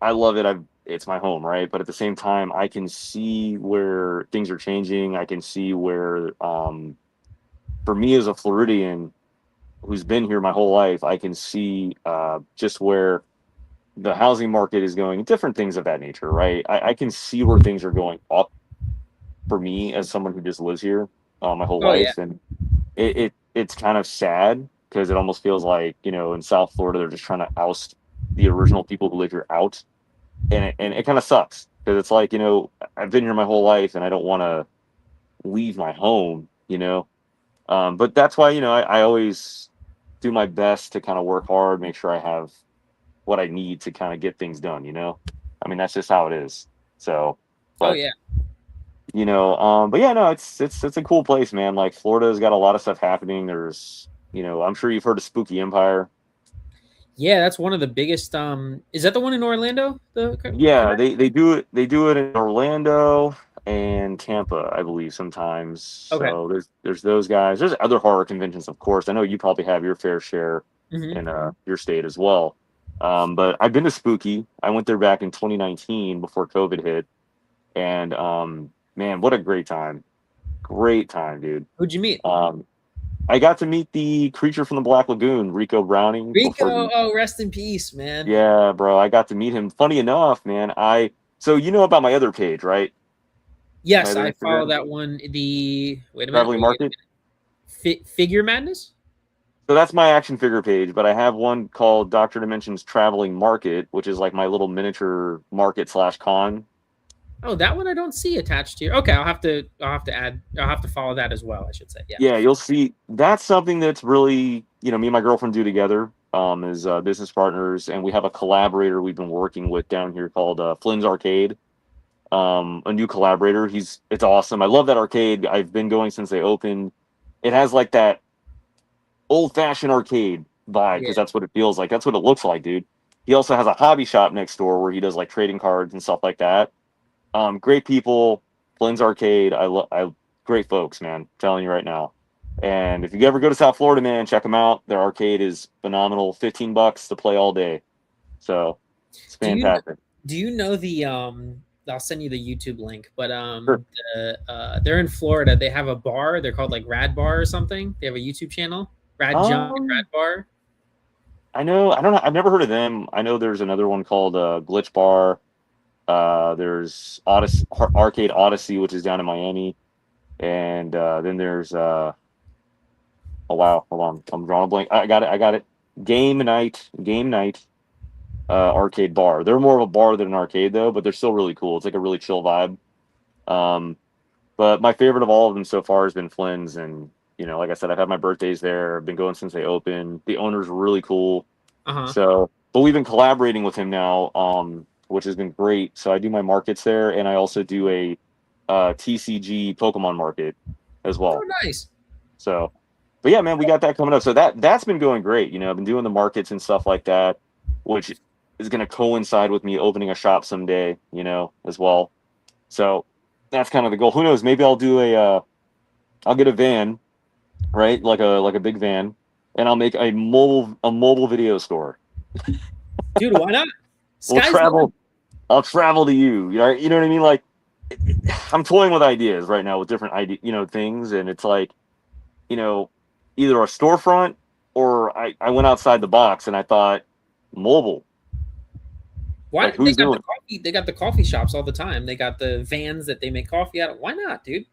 S2: I love it. It's my home, right? But at the same time, I can see where things are changing. I can see where, for me as a Floridian who's been here my whole life, I can see just where the housing market is going, different things of that nature, right? I can see where things are going up for me as someone who just lives here my whole
S1: Oh yeah.
S2: life, and it's kind of sad because it almost feels like in South Florida they're just trying to oust the original people who live here out, and it kind of sucks because it's like I've been here my whole life and I don't want to leave my home, but that's why I always do my best to kind of work hard, make sure I have what I need to kind of get things done. I mean, that's just how it is. So,
S1: Oh
S2: but
S1: yeah.
S2: but yeah, no, it's a cool place, man. Like Florida's got a lot of stuff happening. There's, I'm sure you've heard of Spooky Empire.
S1: Yeah, that's one of the biggest. Is that the one in Orlando?
S2: Yeah, they do it in Orlando and Tampa, I believe, sometimes.
S1: Okay.
S2: So there's those guys. There's other horror conventions, of course. I know you probably have your fair share
S1: Hmm.
S2: in your state as well. But I've been to Spooky. I went there back in 2019 before COVID hit, and man, what a great time, dude.
S1: Who'd you meet?
S2: Um, I got to meet the creature from the Black Lagoon, Rico Browning, before
S1: Rico.
S2: he.
S1: Oh, rest in peace, man.
S2: Yeah, bro, I got to meet him. Funny enough, man, so you know about my other page, right? My
S1: Yes,
S2: other
S1: I follow
S2: Instagram,
S1: that one. The wait a minute.
S2: Traveling Market.
S1: Figure Madness.
S2: So that's my action figure page, but I have one called Doctor Dimension's Traveling Market, which is like my little miniature market slash con.
S1: Oh, that one I don't see attached here. Okay, I'll have to add. I'll have to follow that as well, I should say. Yeah.
S2: Yeah, you'll see. That's something that's really, me and my girlfriend do together, as business partners, and we have a collaborator we've been working with down here called Flynn's Arcade. A new collaborator. It's awesome. I love that arcade. I've been going since they opened. It has like that old fashioned arcade vibe
S1: Yeah.
S2: because that's what it feels like. That's what it looks like, dude. He also has a hobby shop next door where he does like trading cards and stuff like that. Great people, Flynn's Arcade. I great folks, man. I'm telling you right now. And if you ever go to South Florida, man, check them out. Their arcade is phenomenal. $15 to play all day. So it's
S1: Do you
S2: fantastic.
S1: do you know the I'll send you the YouTube link, but
S2: Sure.
S1: they're in Florida. They have a bar. They're called like Rad Bar or something. They have a YouTube channel, Rad Junk and Rad
S2: Um,
S1: Bar.
S2: I know. I don't know. I've never heard of them. I know there's another one called Glitch Bar. There's Arcade Odyssey, which is down in Miami, and then there's oh wow, hold on, I'm drawing a blank. I got it. Game night, arcade bar. They're more of a bar than an arcade though, but they're still really cool. It's like a really chill vibe. Um, but my favorite of all of them so far has been Flynn's, and like I said, I've had my birthdays there. I've been going since they opened. The owner's really cool.
S1: Uh huh.
S2: So, but we've been collaborating with him now, which has been great. So I do my markets there, and I also do a TCG Pokemon market as
S1: Oh,
S2: well.
S1: nice.
S2: So, but yeah, man, we got that coming up. So that's been going great. I've been doing the markets and stuff like that, which is going to coincide with me opening a shop someday, as well. So that's kind of the goal. Who knows? Maybe I'll do I'll get a van, right? Like a big van, and I'll make a mobile video store.
S1: Dude, why not?
S2: We'll
S1: Sky's the limit.
S2: travel. I'll travel to you. You know what I mean? Like, I'm toying with ideas right now with different things, and it's like, either a storefront or I went outside the box and I thought mobile.
S1: Why
S2: Like, who's doing?
S1: They got the coffee shops all the time. They got the vans that they make coffee out of. Why not, dude?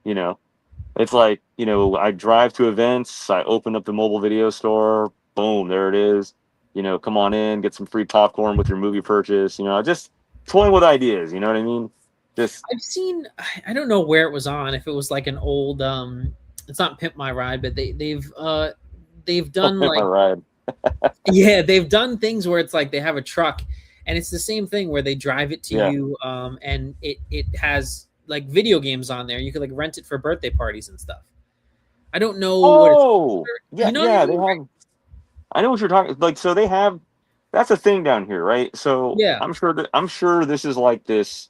S2: It's like, I drive to events, I open up the mobile video store, boom, there it is. Come on in, get some free popcorn with your movie purchase. Just toying with ideas. You know what I mean? Just
S1: I've seen. I don't know where it was on. If it was like an old, it's not Pimp My Ride, but they've done
S2: my
S1: like
S2: ride.
S1: yeah, they've done things where it's like they have a truck, and it's the same thing where they drive it to you, and it has like video games on there. You could like rent it for birthday parties and stuff. I don't know what it's called.
S2: Yeah,
S1: You know
S2: yeah,
S1: what I
S2: they
S1: mean?
S2: have. I know what you're talking. Like, so they have. That's a thing down here, right? So
S1: Yeah.
S2: I'm sure this is like this.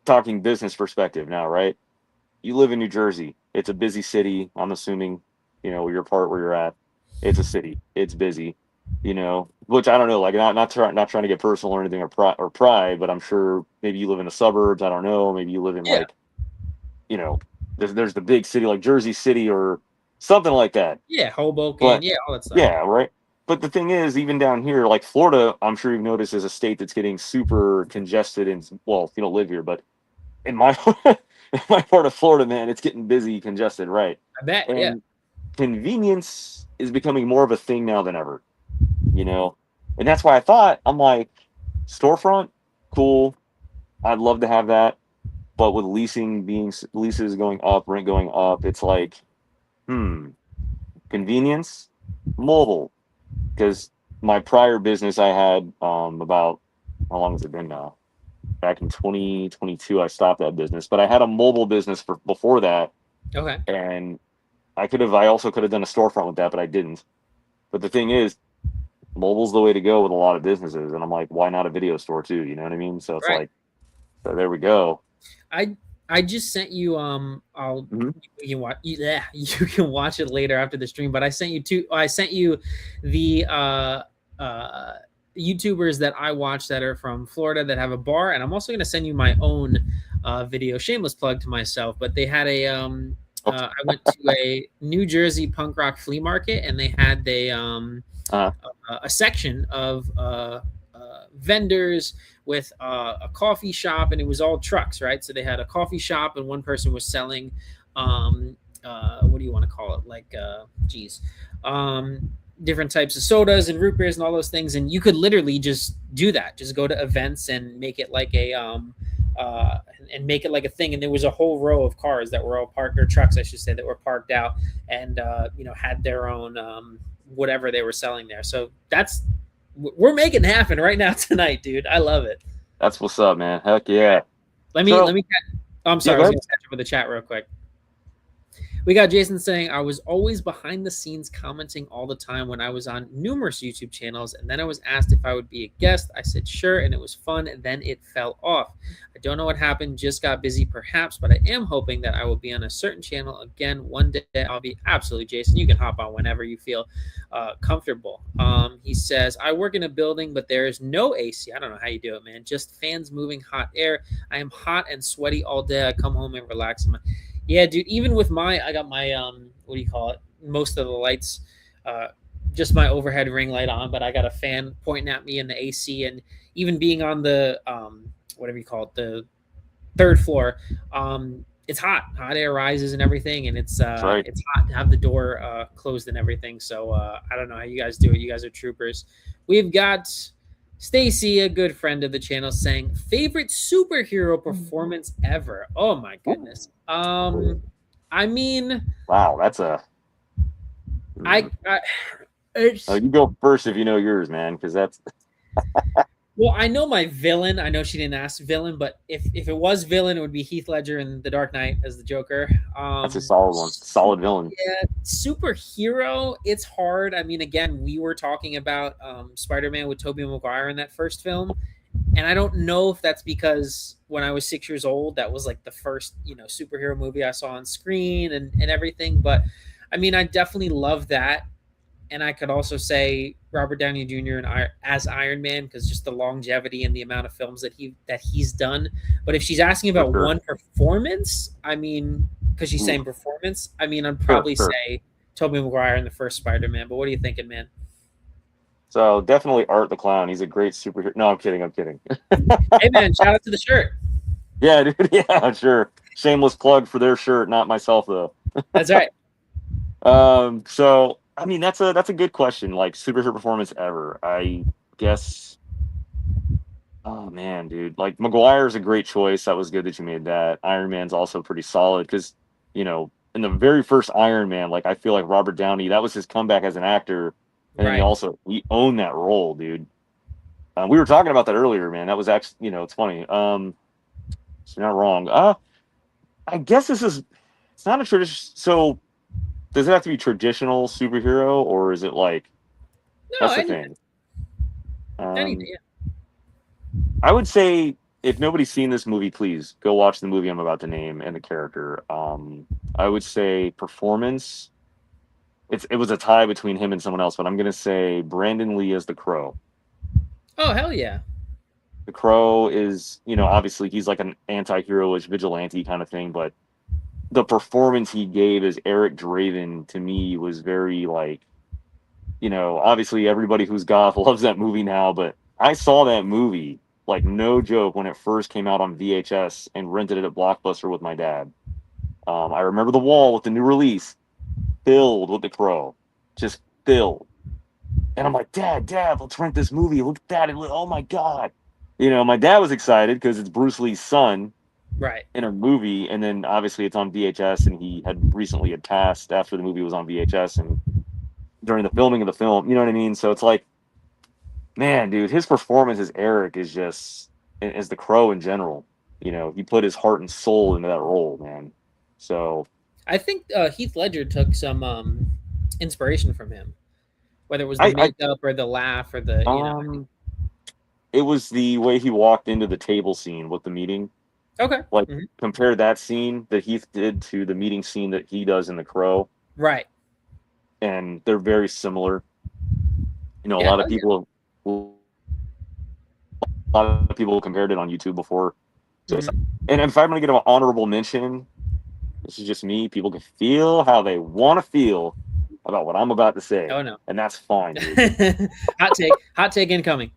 S2: Talking business perspective now, right? You live in New Jersey. It's a busy city. I'm assuming, your part where you're at. It's a city. It's busy, which I don't know. Like, not trying to get personal or anything or pride, but I'm sure maybe you live in the suburbs. I don't know. Maybe you live in like, there's the big city like Jersey City or something like that.
S1: Yeah, Hoboken.
S2: But
S1: Yeah, all that stuff.
S2: yeah, right. But the thing is, even down here, like Florida, I'm sure you've noticed is a state that's getting super congested. And well, you don't live here, but in my in my part of Florida, man, it's getting busy, congested, right?
S1: I bet.
S2: And
S1: Yeah.
S2: convenience is becoming more of a thing now than ever, and that's why I'm like, storefront, cool. I'd love to have that, but with leases going up, rent going up, it's like, convenience, mobile, because my prior business I had about how long has it been now? Back in 2022, I stopped that business, but I had a mobile business before that.
S1: Okay.
S2: And I also could have done a storefront with that, but I didn't. But the thing is, mobile's the way to go with a lot of businesses. And I'm like, why not a video store too? You know what I mean? So it's like, so there we go.
S1: I just sent you you can watch you can watch it later after the stream, but I sent you the YouTubers that I watch that are from Florida that have a bar, and I'm also going to send you my own video. Shameless plug to myself, but they had I went to a New Jersey punk rock flea market, and they had a section of vendors with a coffee shop, and it was all trucks, right? So they had a coffee shop, and one person was selling what do you want to call it? Like different types of sodas and root beers and all those things. And you could literally just do that. Just go to events and make it like a thing. And there was a whole row of cars that were all parked, or trucks, I should say, that were parked out and, had their own whatever they were selling there. So we're making it happen right now tonight, dude. I love it.
S2: That's what's up, man. Heck yeah.
S1: Let me, I'm sorry. I was going to catch up with the chat real quick. We got Jason saying, I was always behind the scenes commenting all the time when I was on numerous YouTube channels, and then I was asked if I would be a guest. I said sure, and it was fun, and then it fell off. I don't know what happened, just got busy perhaps, but I am hoping that I will be on a certain channel again one day. I'll be absolutely, Jason. You can hop on whenever you feel comfortable. He says, I work in a building, but there is no AC. I don't know how you do it, man. Just fans moving hot air. I am hot and sweaty all day. I come home and relax. Yeah, dude, even with I got my, what do you call it? Most of the lights, just my overhead ring light on, but I got a fan pointing at me in the AC, and even being on the, whatever you call it, the third floor, it's hot. Hot air rises and everything, and it's hot to have the door closed and everything. So I don't know how you guys do it. You guys are troopers. We've got Stacy, a good friend of the channel, saying favorite superhero performance ever. Oh my goodness. I mean,
S2: wow, that's a. You go first if you know yours, man, because that's.
S1: Well, I know my villain. I know she didn't ask villain, but if it was villain, it would be Heath Ledger in The Dark Knight as the Joker.
S2: That's a solid one. Solid villain.
S1: Yeah, superhero, it's hard. I mean, again, we were talking about Spider-Man with Tobey Maguire in that first film, And I don't know if that's because when I was 6 years old, that was like the first, superhero movie I saw on screen and everything. But I mean, I definitely love that. And I could also say Robert Downey Jr. as Iron Man, because just the longevity and the amount of films that he's done. But if she's asking about one performance, I mean, because she's saying performance, I mean, I'd probably say Tobey Maguire in the first Spider-Man. But what are you thinking, man?
S2: So definitely Art the Clown. He's a great superhero. No, I'm kidding.
S1: Hey, man, shout out to the shirt.
S2: Yeah, dude. Yeah, sure. Shameless plug for their shirt, not myself though.
S1: That's right.
S2: So I mean, that's a good question. Like superhero performance ever. I guess. Oh man, dude. Like Maguire's a great choice. That was good that you made that. Iron Man's also pretty solid because, in the very first Iron Man, like I feel like Robert Downey, that was his comeback as an actor, and then he owned that role, dude. We were talking about that earlier, man. That was actually, it's funny. It's not wrong. I guess it's not a tradition. So does it have to be traditional superhero, or is it like that's the thing?
S1: Anything, yeah.
S2: I would say if nobody's seen this movie, please go watch the movie I'm about to name and the character. I would say performance. It was a tie between him and someone else, but I'm gonna say Brandon Lee as the Crow.
S1: Oh hell yeah!
S2: The Crow is, obviously he's like an anti-hero-ish vigilante kind of thing, but the performance he gave as Eric Draven to me was very like, obviously everybody who's goth loves that movie now, but I saw that movie, like no joke, when it first came out on VHS and rented it at Blockbuster with my dad. I remember the wall with the new release filled with the Crow, just filled. And I'm like, Dad, let's rent this movie. Look at that. Oh my God. My dad was excited because it's Bruce Lee's son in a movie. And then obviously it's on VHS, and he had recently passed after the movie was on VHS and during the filming of the film. You know what I mean? So it's like, man, dude, his performance as Eric is just, as the Crow in general, he put his heart and soul into that role, man. So
S1: I think Heath Ledger took some inspiration from him, whether it was the makeup or the laugh or the,
S2: It was the way he walked into the table scene with the meeting.
S1: Okay.
S2: Like, compare that scene that Heath did to the meeting scene that he does in The Crow.
S1: Right.
S2: And they're very similar. A lot of people compared it on YouTube before. So and if I'm going to get an honorable mention, this is just me. People can feel how they want to feel about what I'm about to say.
S1: Oh, no.
S2: And that's fine, dude.
S1: Hot take incoming.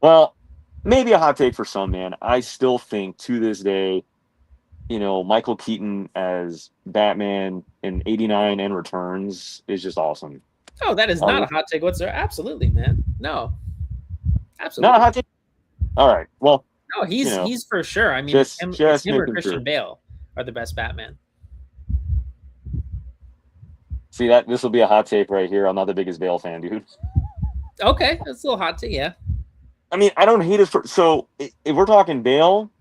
S2: Well, maybe a hot take for some, man. I still think to this day, Michael Keaton as Batman in '89 and Returns is just awesome.
S1: Oh, that is not a hot take whatsoever. Absolutely, man. No. Absolutely.
S2: Not a hot take? All right. Well,
S1: no, he's for sure. I mean,
S2: it's
S1: him or Christian Bale are the best Batman.
S2: See, this will be a hot take right here. I'm not the biggest Bale fan, dude.
S1: Okay, that's a little hot take, yeah.
S2: I mean, I don't hate it so if we're talking Bale,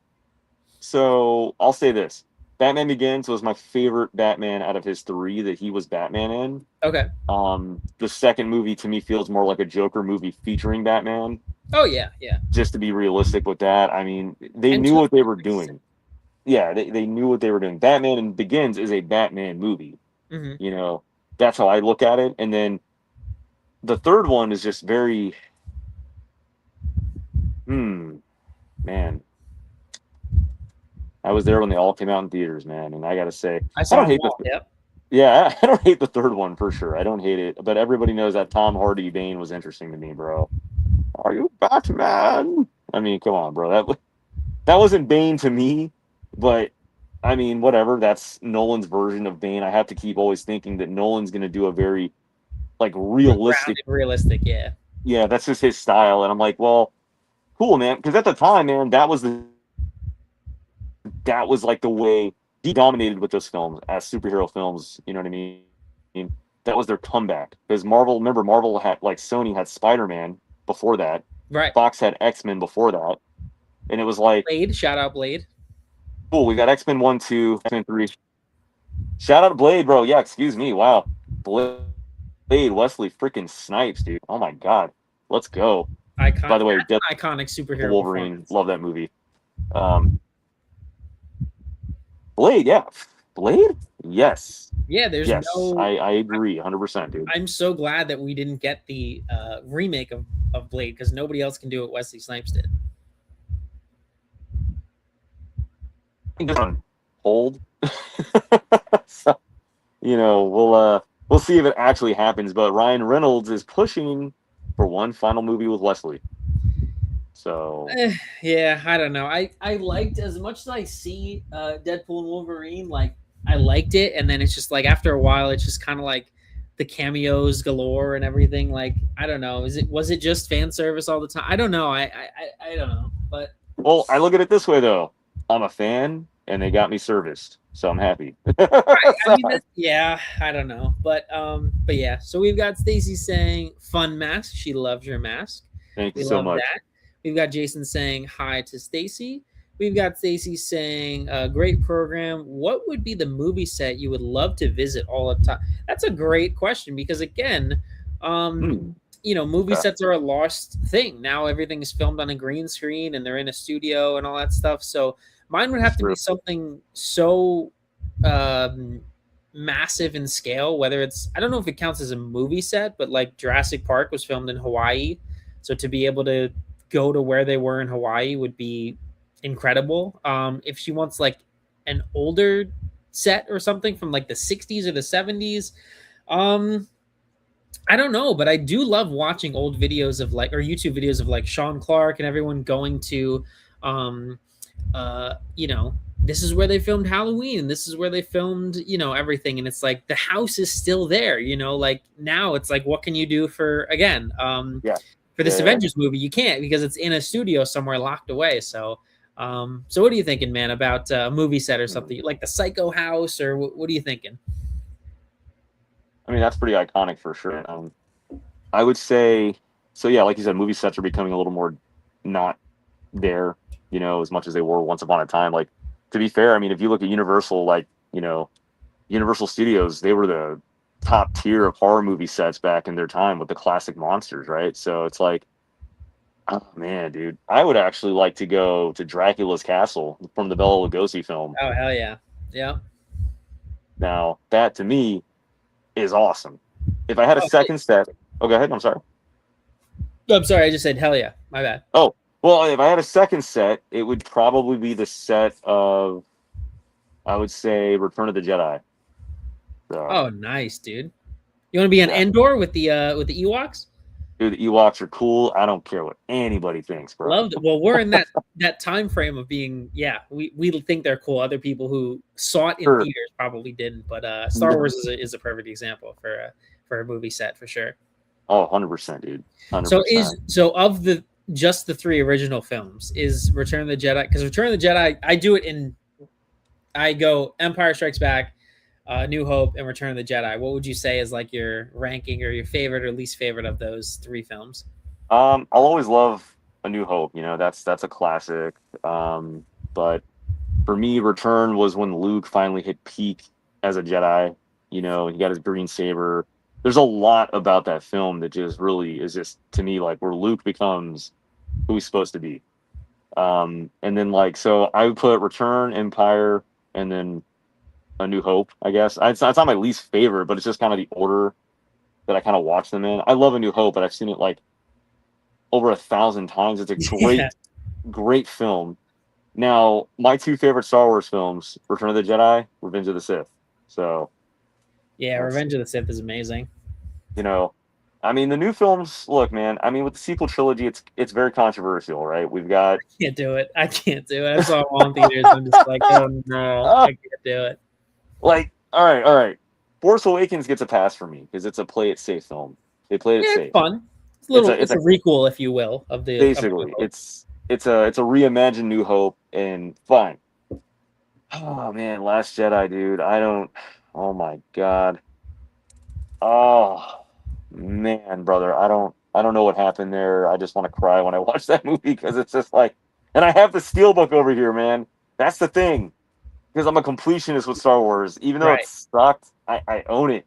S2: so I'll say this. Batman Begins was my favorite Batman out of his three that he was Batman in.
S1: Okay.
S2: The second movie to me feels more like a Joker movie featuring Batman.
S1: Oh, yeah, yeah.
S2: Just to be realistic with that. I mean, they knew what they were doing. Yeah, they knew what they were doing. Batman Begins is a Batman movie.
S1: Mm-hmm.
S2: That's how I look at it. And then the third one is just very... man. I was there when they all came out in theaters, man, and I gotta say, I don't hate Yeah, I don't hate the third one for sure. I don't hate it, but everybody knows that Tom Hardy Bane was interesting to me, bro. Are you Batman? I mean, come on, bro. That wasn't Bane to me, but I mean, whatever. That's Nolan's version of Bane. I have to keep always thinking that Nolan's gonna do a very realistic,
S1: yeah.
S2: Yeah, that's just his style, and I'm like, well, cool, man, because at the time, man, that was like the way he dominated with those films as superhero films. You know what I mean? That was their comeback because Marvel had Sony had Spider-Man before that.
S1: Right.
S2: Fox had X-Men before that. And it was like
S1: Blade, shout out Blade.
S2: Cool, we got X-Men 1, 2, X-Men 3. Shout out to Blade, bro. Yeah, excuse me. Wow. Blade, Wesley freaking Snipes, dude. Oh my God. Let's go. By the way,
S1: That's an iconic superhero
S2: Wolverine, love that movie. Blade, yeah. Blade? Yes.
S1: Yeah, there's
S2: Yes,
S1: no.
S2: I agree 100%, dude.
S1: I'm so glad that we didn't get the remake of Blade because nobody else can do what Wesley Snipes did.
S2: I think it's on hold. So, you know, we'll see if it actually happens. But Ryan Reynolds is pushing for one final movie with Wesley. So
S1: yeah, I don't know. I liked, as much as I see Deadpool and Wolverine, like I liked it, and then it's just like after a while, it's just kind of like the cameos galore and everything. Like I don't know, was it just fan service all the time? I don't know. I don't know, but
S2: well, I look at it this way though. I'm a fan, and they got me serviced, so I'm happy.
S1: right. I mean, yeah, I don't know, but yeah. So we've got Stacy saying, "Fun mask. She loves your mask."
S2: Thank you
S1: We
S2: so
S1: love
S2: much.
S1: that. We've got Jason saying hi to Stacy. We've got Stacy saying, "Great program. What would be the movie set you would love to visit all the time?" That's a great question because again, you know, movie sets are a lost thing now. Everything is filmed on a green screen and they're in a studio and all that stuff. So mine would have to be something so massive in scale. Whether it's, I don't know if it counts as a movie set, but like Jurassic Park was filmed in Hawaii, so to be able to go to where they were in Hawaii would be incredible. If she wants like an older set or something from like the 60s or the 70s, I don't know, but I do love watching old videos of like, or YouTube videos of like Sean Clark and everyone going to you know, this is where they filmed Halloween and this is where they filmed, you know, everything, and it's like the house is still there, you know, like now it's like what can you do for again for this Avengers movie? You can't, because it's in a studio somewhere locked away. So, so what are you thinking, man, about a movie set or something like the Psycho House, or what are you thinking?
S2: I mean, that's pretty iconic for sure. I would say, so yeah, like you said, movie sets are becoming a little more not there, you know, as much as they were once upon a time. Like, to be fair, I mean, if you look at Universal, like, you know, Universal Studios, they were the top tier of horror movie sets back in their time with the classic monsters, right? So it's like, oh man, dude, I would actually like to go to Dracula's Castle from the Bela Lugosi film.
S1: Oh hell yeah, yeah.
S2: Now that to me is awesome. If I had a second set, oh, go ahead. I'm sorry.
S1: I'm sorry, I just said hell yeah. My bad.
S2: Oh, well, if I had a second set, it would probably be the set of, I would say, Return of the Jedi. So,
S1: oh, nice, dude. You want to be on Endor with the Ewoks?
S2: Dude, the Ewoks are cool. I don't care what anybody thinks, bro.
S1: Loved it. Well, we're in that time frame of being, we think they're cool. Other people who saw it in theaters probably didn't, but Star Wars is a perfect example for a movie set for sure.
S2: Oh, 100%, dude. 100%.
S1: So of just the three original films, is Return of the Jedi, because Return of the Jedi, I go Empire Strikes Back, New Hope, and Return of the Jedi. What would you say is like your ranking or your favorite or least favorite of those three films?
S2: I'll always love A New Hope. You know, that's a classic. But for me, Return was when Luke finally hit peak as a Jedi. You know, he got his green saber. There's a lot about that film that just really is just, to me, like where Luke becomes who he's supposed to be. And then like, so I would put Return, Empire, and then A New Hope, I guess. It's not my least favorite, but it's just kind of the order that I kind of watch them in. I love A New Hope, but I've seen it like over 1,000 times. It's a great, great film. Now, my two favorite Star Wars films, Return of the Jedi, Revenge of the Sith. So,
S1: yeah, Revenge of the Sith is amazing.
S2: You know, I mean, the new films, look, man, I mean, with the sequel trilogy, it's very controversial, right? We've got...
S1: I can't do it. I saw them all in theaters. I'm just like, oh no, I can't do it.
S2: Like, all right. Force Awakens gets a pass for me because it's a play it safe film. They played it safe.
S1: It's fun. It's a requel, if you will, of the...
S2: Basically, it's a reimagined New Hope, and fine. Oh, man, Last Jedi, dude. Oh, my God. Oh, man, brother. I don't know what happened there. I just want to cry when I watch that movie because it's just like... And I have the Steelbook over here, man. That's the thing. Because I'm a completionist with Star Wars. Even though it sucked, I own it.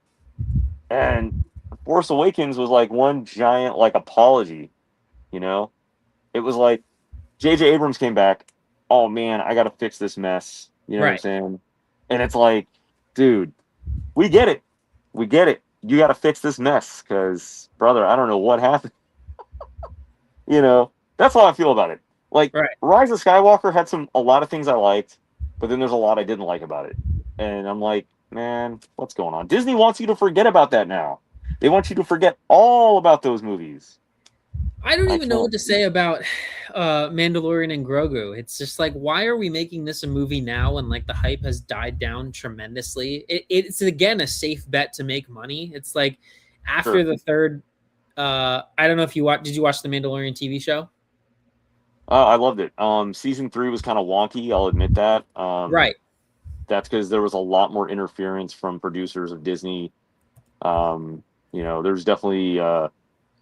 S2: And Force Awakens was like one giant like apology, You know, it was like J.J. Abrams came back. Oh man, I got to fix this mess. You know what I'm
S1: Right.
S2: saying? And it's like, dude, we get it. We get it. You got to fix this mess because, brother, I don't know what happened. You know, that's how I feel about it. Like,
S1: Right.
S2: Rise of Skywalker had a lot of things I liked, but then there's a lot I didn't like about it. And I'm like, man, what's going on? Disney wants you to forget about that now. They want you to forget all about those movies.
S1: I don't
S2: I
S1: even know what
S2: can't.
S1: to say about Mandalorian and Grogu. It's just like, why are we making this a movie now when like the hype has died down tremendously? It's again a safe bet to make money. It's like after
S2: Sure.
S1: the third. I don't know if you watch. Did you watch the Mandalorian TV show?
S2: I loved it. Season 3 was kind of wonky. I'll admit that.
S1: Right.
S2: That's because there was a lot more interference from producers of Disney. You know, there's definitely a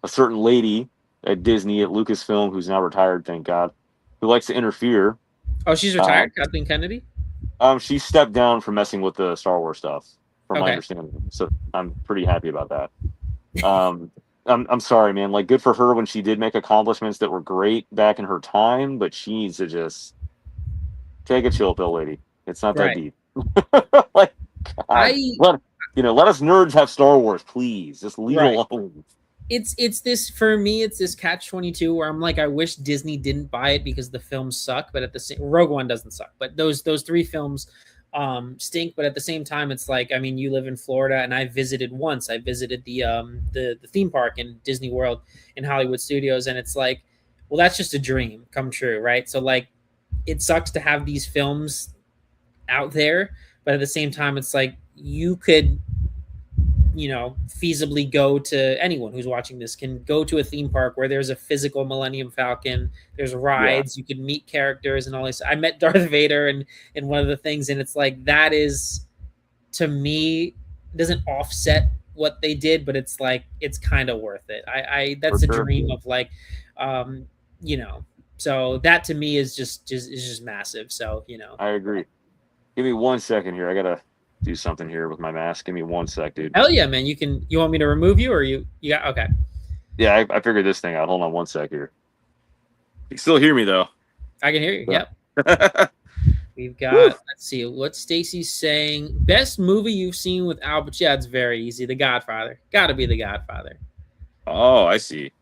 S2: certain lady at Disney at Lucasfilm who's now retired, thank God, who likes to interfere.
S1: Oh, she's retired, Kathleen Kennedy.
S2: She stepped down from messing with the Star Wars stuff, from my
S1: Okay.
S2: understanding. So I'm pretty happy about that. I'm sorry, man. Like, good for her when she did make accomplishments that were great back in her time, but she needs to just take a chill pill, lady. It's not that
S1: Right.
S2: deep. Like, God, let us nerds have Star Wars, please. Just leave it alone.
S1: It's this, for me, it's this catch-22 where I'm like, I wish Disney didn't buy it because the films suck, but at the same, Rogue One doesn't suck, but those three films stink. But at the same time, it's like, I mean, you live in Florida, and I visited once. I visited the theme park in Disney World in Hollywood Studios, and it's like, well, that's just a dream come true, right? So like, it sucks to have these films out there, but at the same time, it's like you could, you know, feasibly go to, anyone who's watching this can go to a theme park where there's a physical Millennium Falcon, there's rides, you can meet characters and all this. I met Darth Vader in one of the things, and it's like, that is, to me, doesn't offset what they did, but it's like, it's kind of worth it. I that's a dream of like, you know, so that to me is just massive. So, you know,
S2: I agree. Give me 1 second here. I gotta do something here with my mask. Give me 1 sec, dude.
S1: hell yeah, man. You want me to remove you, or you got, okay.
S2: Yeah, I figured this thing out. Hold on 1 sec here. You still hear me though?
S1: I can hear you. Yep. We've got, let's see what Stacy's saying. Best movie you've seen with Al Pacino? Yeah, it's very easy. The Godfather. Got to be The Godfather.
S2: Oh, I see.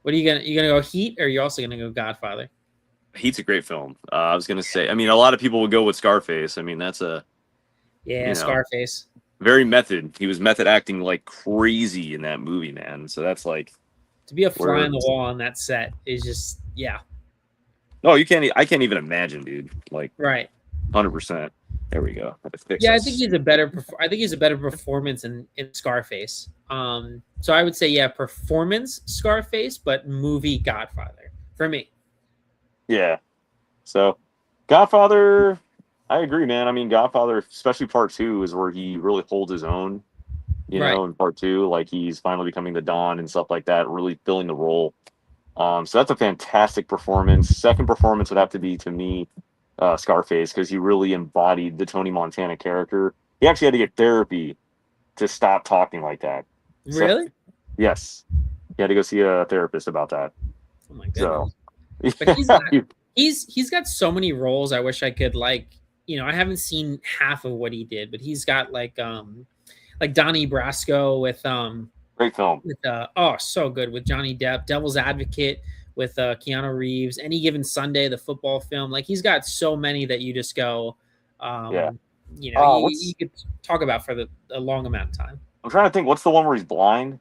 S1: What are you gonna go Heat, or are you also gonna go Godfather?
S2: Heat's a great film. I was gonna say. I mean, a lot of people would go with Scarface. I mean, that's a
S1: Scarface.
S2: Very method. He was method acting like crazy in that movie, man. So that's like,
S1: to be a fly on the wall on that set is just, yeah.
S2: No, you can't. I can't even imagine, dude. Like,
S1: right.
S2: 100%. There we go.
S1: Yeah, I think he's a better. I think he's a better performance in Scarface. So I would say, yeah, performance Scarface, but movie Godfather for me.
S2: Yeah. So, Godfather, I agree, man. I mean, Godfather, especially part 2, is where he really holds his own. You know, in part 2, like he's finally becoming the Don and stuff like that, really filling the role. So that's a fantastic performance. Second performance would have to be, to me, Scarface, because he really embodied the Tony Montana character. He actually had to get therapy to stop talking like that.
S1: Really?
S2: So, yes. He had to go see a therapist about that.
S1: Oh my goodness. So, but he's got so many roles. I wish I could, like, you know, I haven't seen half of what he did, but he's got like Donnie Brasco with
S2: great film.
S1: With so good with Johnny Depp, Devil's Advocate with Keanu Reeves, Any Given Sunday, the football film. Like, he's got so many that you just go, you know, you could talk about for a long amount of time.
S2: I'm trying to think, what's the one where he's blind?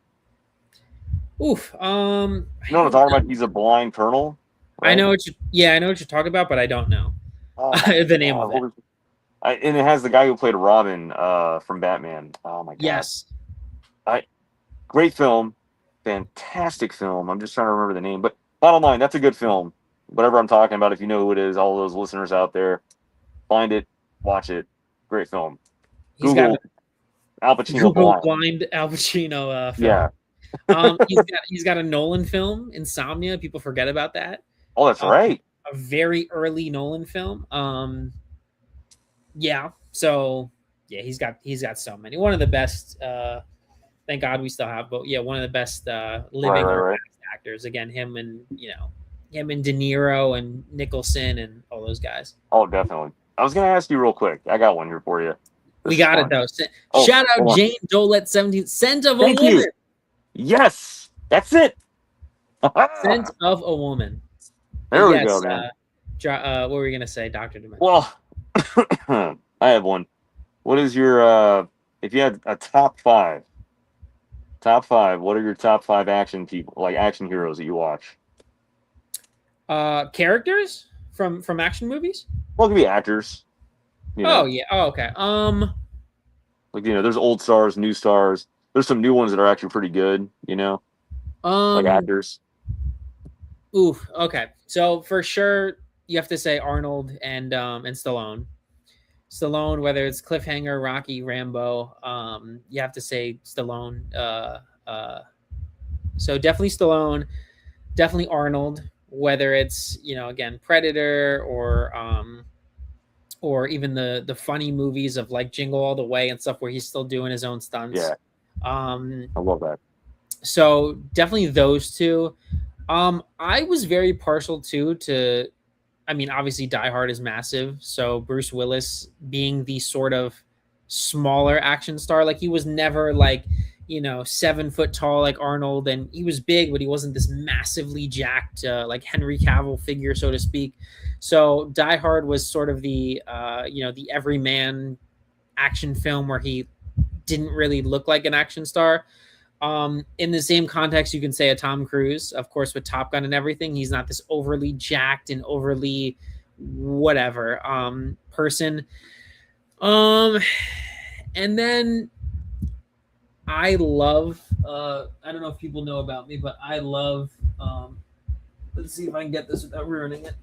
S1: Oof.
S2: You know what I'm talking about? He's a blind colonel.
S1: Right? I know what you're talking about, but I don't know the name of it.
S2: And it has the guy who played Robin from Batman. Oh my god.
S1: Yes.
S2: Great film. Fantastic film. I'm just trying to remember the name. But bottom line, that's a good film. Whatever I'm talking about, if you know who it is, all those listeners out there, find it, watch it. Great film. Google Al Pacino
S1: blind Al Pacino film. Yeah. He's got a Nolan film, Insomnia. People forget about that.
S2: Oh, that's right.
S1: A very early Nolan film. Yeah. So yeah, he's got so many. One of the best. Thank God we still have, but yeah, one of the best living actors. Again, him and De Niro and Nicholson and all those guys.
S2: Oh, definitely. I was gonna ask you real quick. I got one here for you.
S1: We got it though.
S2: Oh,
S1: shout out Jane Dolet 17. Scent of a
S2: Thank
S1: woman.
S2: you. Yes, that's it.
S1: Scent of a woman.
S2: There we go, man.
S1: What were we gonna say, Dr. Dimension?
S2: Well, I have one. What is your if you had a top five, what are your top five action people, like action heroes that you watch?
S1: Characters from action movies?
S2: Well, it could be actors.
S1: Oh yeah. Oh, okay.
S2: Like, there's old stars, new stars. There's some new ones that are actually pretty good, like actors.
S1: Oof. Okay. So for sure, you have to say Arnold and Stallone. Stallone, whether it's Cliffhanger, Rocky, Rambo, you have to say Stallone. So definitely Stallone, definitely Arnold. Whether it's again Predator or even the funny movies of like Jingle All the Way and stuff where he's still doing his own stunts.
S2: Yeah. I love that.
S1: So definitely those two. I was very partial to, obviously Die Hard is massive. So Bruce Willis being the sort of smaller action star, like he was never like, 7 foot tall like Arnold, and he was big, but he wasn't this massively jacked like Henry Cavill figure, so to speak. So Die Hard was sort of the the everyman action film where he didn't really look like an action star. In the same context, you can say a Tom Cruise, of course, with Top Gun and everything. He's not this overly jacked and overly whatever person. And then I love, I don't know if people know about me, but I love, let's see if I can get this without ruining it.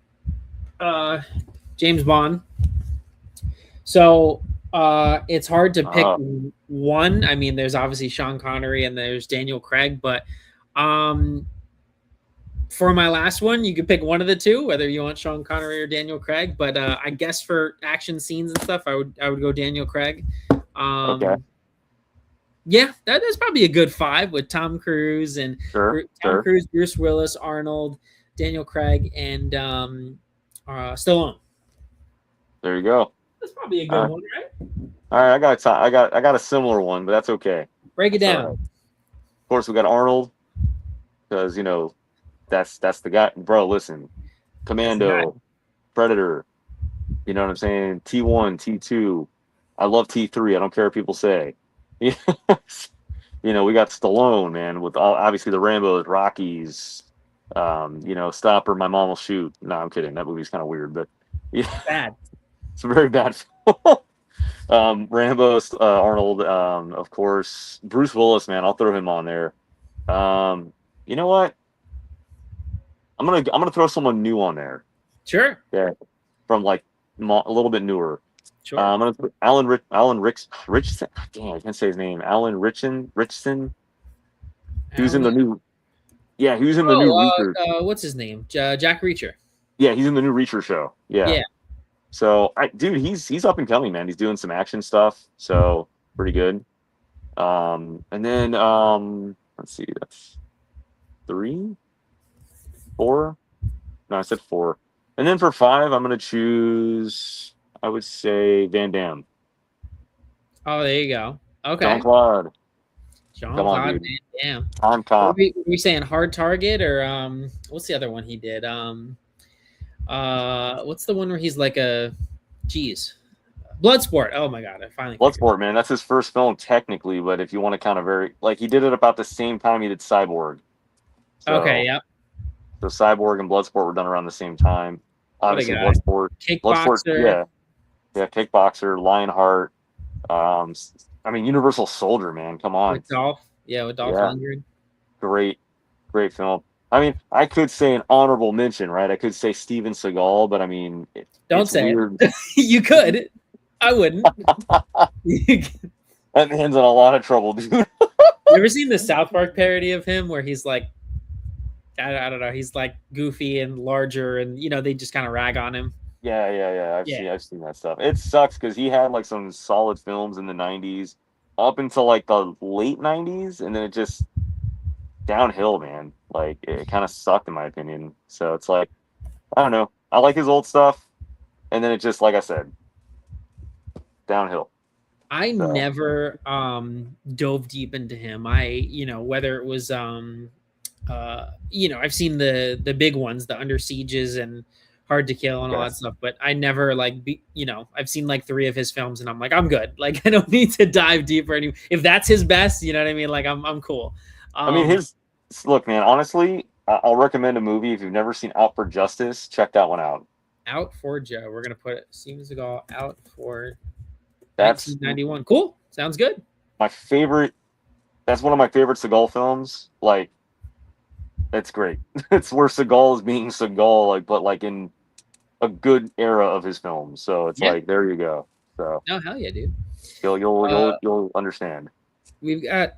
S1: James Bond. So it's hard to pick one. There's obviously Sean Connery and there's Daniel Craig, but for my last one, you could pick one of the two, whether you want Sean Connery or Daniel Craig. But I guess for action scenes and stuff, I would go Daniel Craig. Okay. Yeah, that's probably a good 5 with Tom Cruise and Tom Cruise, Bruce Willis, Arnold, Daniel Craig, and Stallone.
S2: There you go.
S1: That's probably a good one, right?
S2: All right, I got a similar one, but that's okay.
S1: Break it down.
S2: Right. Of course, we got Arnold because that's the guy, bro. Listen, Commando, Predator. You know what I'm saying? T1, T2. I love T3. I don't care what people say. We got Stallone, man, with obviously the Rambos, Rockies. Stop or My Mom Will Shoot. No, I'm kidding. That movie's kind of weird, but
S1: bad.
S2: It's a very bad film. Rambo, Arnold, of course. Bruce Willis, man, I'll throw him on there. You know what? I'm gonna throw someone new on there.
S1: Sure.
S2: Yeah, from like a little bit newer.
S1: Sure.
S2: I'm gonna put Alan Richson. Dang, I can't say his name. Alan Richson. Who's in the new? Yeah, who's in the new Reacher?
S1: What's his name? Jack Reacher.
S2: Yeah, he's in the new Reacher show. Yeah. Yeah. So, dude, he's up and coming, man. He's doing some action stuff, so pretty good. And then let's see, that's 3, 4. No, I said 4. And then for 5, I'm gonna choose. I would say Van Damme.
S1: Oh, there you go. Okay.
S2: Jean-Claude
S1: Van Damme.
S2: On top.
S1: Were we saying Hard Target or what's the other one he did? What's the one where he's like Bloodsport. Oh my god, I finally
S2: Bloodsport, man. That's his first film technically, but if you want to kind of he did it about the same time he did Cyborg.
S1: So, okay, yep.
S2: So Cyborg and Bloodsport were done around the same time. Obviously Bloodsport.
S1: Kickboxer.
S2: Yeah, Kickboxer, Lionheart. Universal Soldier, man. Come on.
S1: With Dolph Lundgren.
S2: Great film. I could say an honorable mention, right? I could say Steven Seagal, but
S1: don't say it. You could. I wouldn't.
S2: That man's in a lot of trouble, dude.
S1: You ever seen the South Park parody of him where he's like, I don't know, he's like goofy and larger, and they just kind of rag on him.
S2: Yeah. I've seen that stuff. It sucks because he had like some solid films in the '90s, up until like the late '90s, and then it just downhill, man. Like it kind of sucked in my opinion. So it's like I don't know. I like his old stuff, and then it just like I said, downhill.
S1: I
S2: So
S1: never dove deep into him. Whether it was I've seen the big ones, the Under Sieges and Hard to Kill and all that
S2: yes.
S1: stuff, but I never I've seen like 3 of his films and I'm like, I'm good. Like I don't need to dive deeper any if that's his best, you know what I mean? Like I'm cool.
S2: I mean his look, man. Honestly, I'll recommend a movie if you've never seen Out for Justice. Check that one out.
S1: Out for Joe. We're gonna put it Steven Seagal Out for
S2: That's
S1: 1991. Cool. Sounds good.
S2: my favorite. That's one of my favorite Seagal films. Like, it's great. It's where Seagal is being Seagal, like, but like in a good era of his films. So it's
S1: Yeah.
S2: like there you go. So
S1: No, hell yeah, dude.
S2: you'll understand.
S1: We've got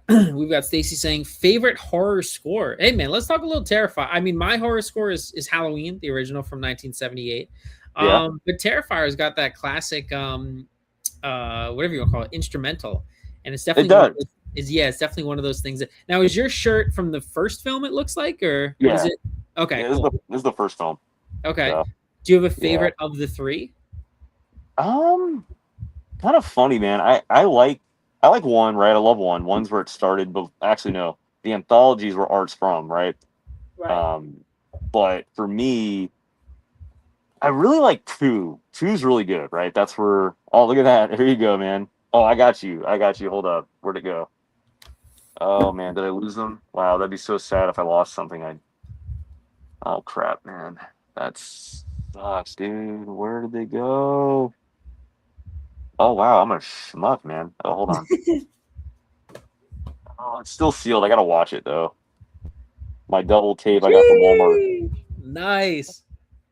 S1: Stacy saying favorite horror score. Hey man, let's talk a little Terrifier. I mean, my horror score is Halloween, the original from 1978.
S2: Yeah.
S1: But Terrifier's got that classic whatever you want to call it, instrumental. And it's definitely it's definitely one of those things that now is your shirt from the first film, it looks like, or
S2: Yeah.
S1: is it okay?
S2: Yeah,
S1: Cool.
S2: this is the first film.
S1: Okay.
S2: So,
S1: do you have a favorite of the 3?
S2: kind of funny, man. I like one, right? I love one. One's where it started, but actually no. The anthologies where art's from, right?
S1: Right.
S2: But for me, I really like 2. 2's really good, right? That's where look at that. Here you go, man. Oh, I got you. Hold up. Where'd it go? Oh man, did I lose them? Wow, that'd be so sad if I lost something. Oh crap, man. That sucks, dude. Where did they go? Oh wow, I'm a schmuck, man. Oh, hold on. Oh, it's still sealed. I gotta watch it though. My double tape I got from Walmart.
S1: Nice.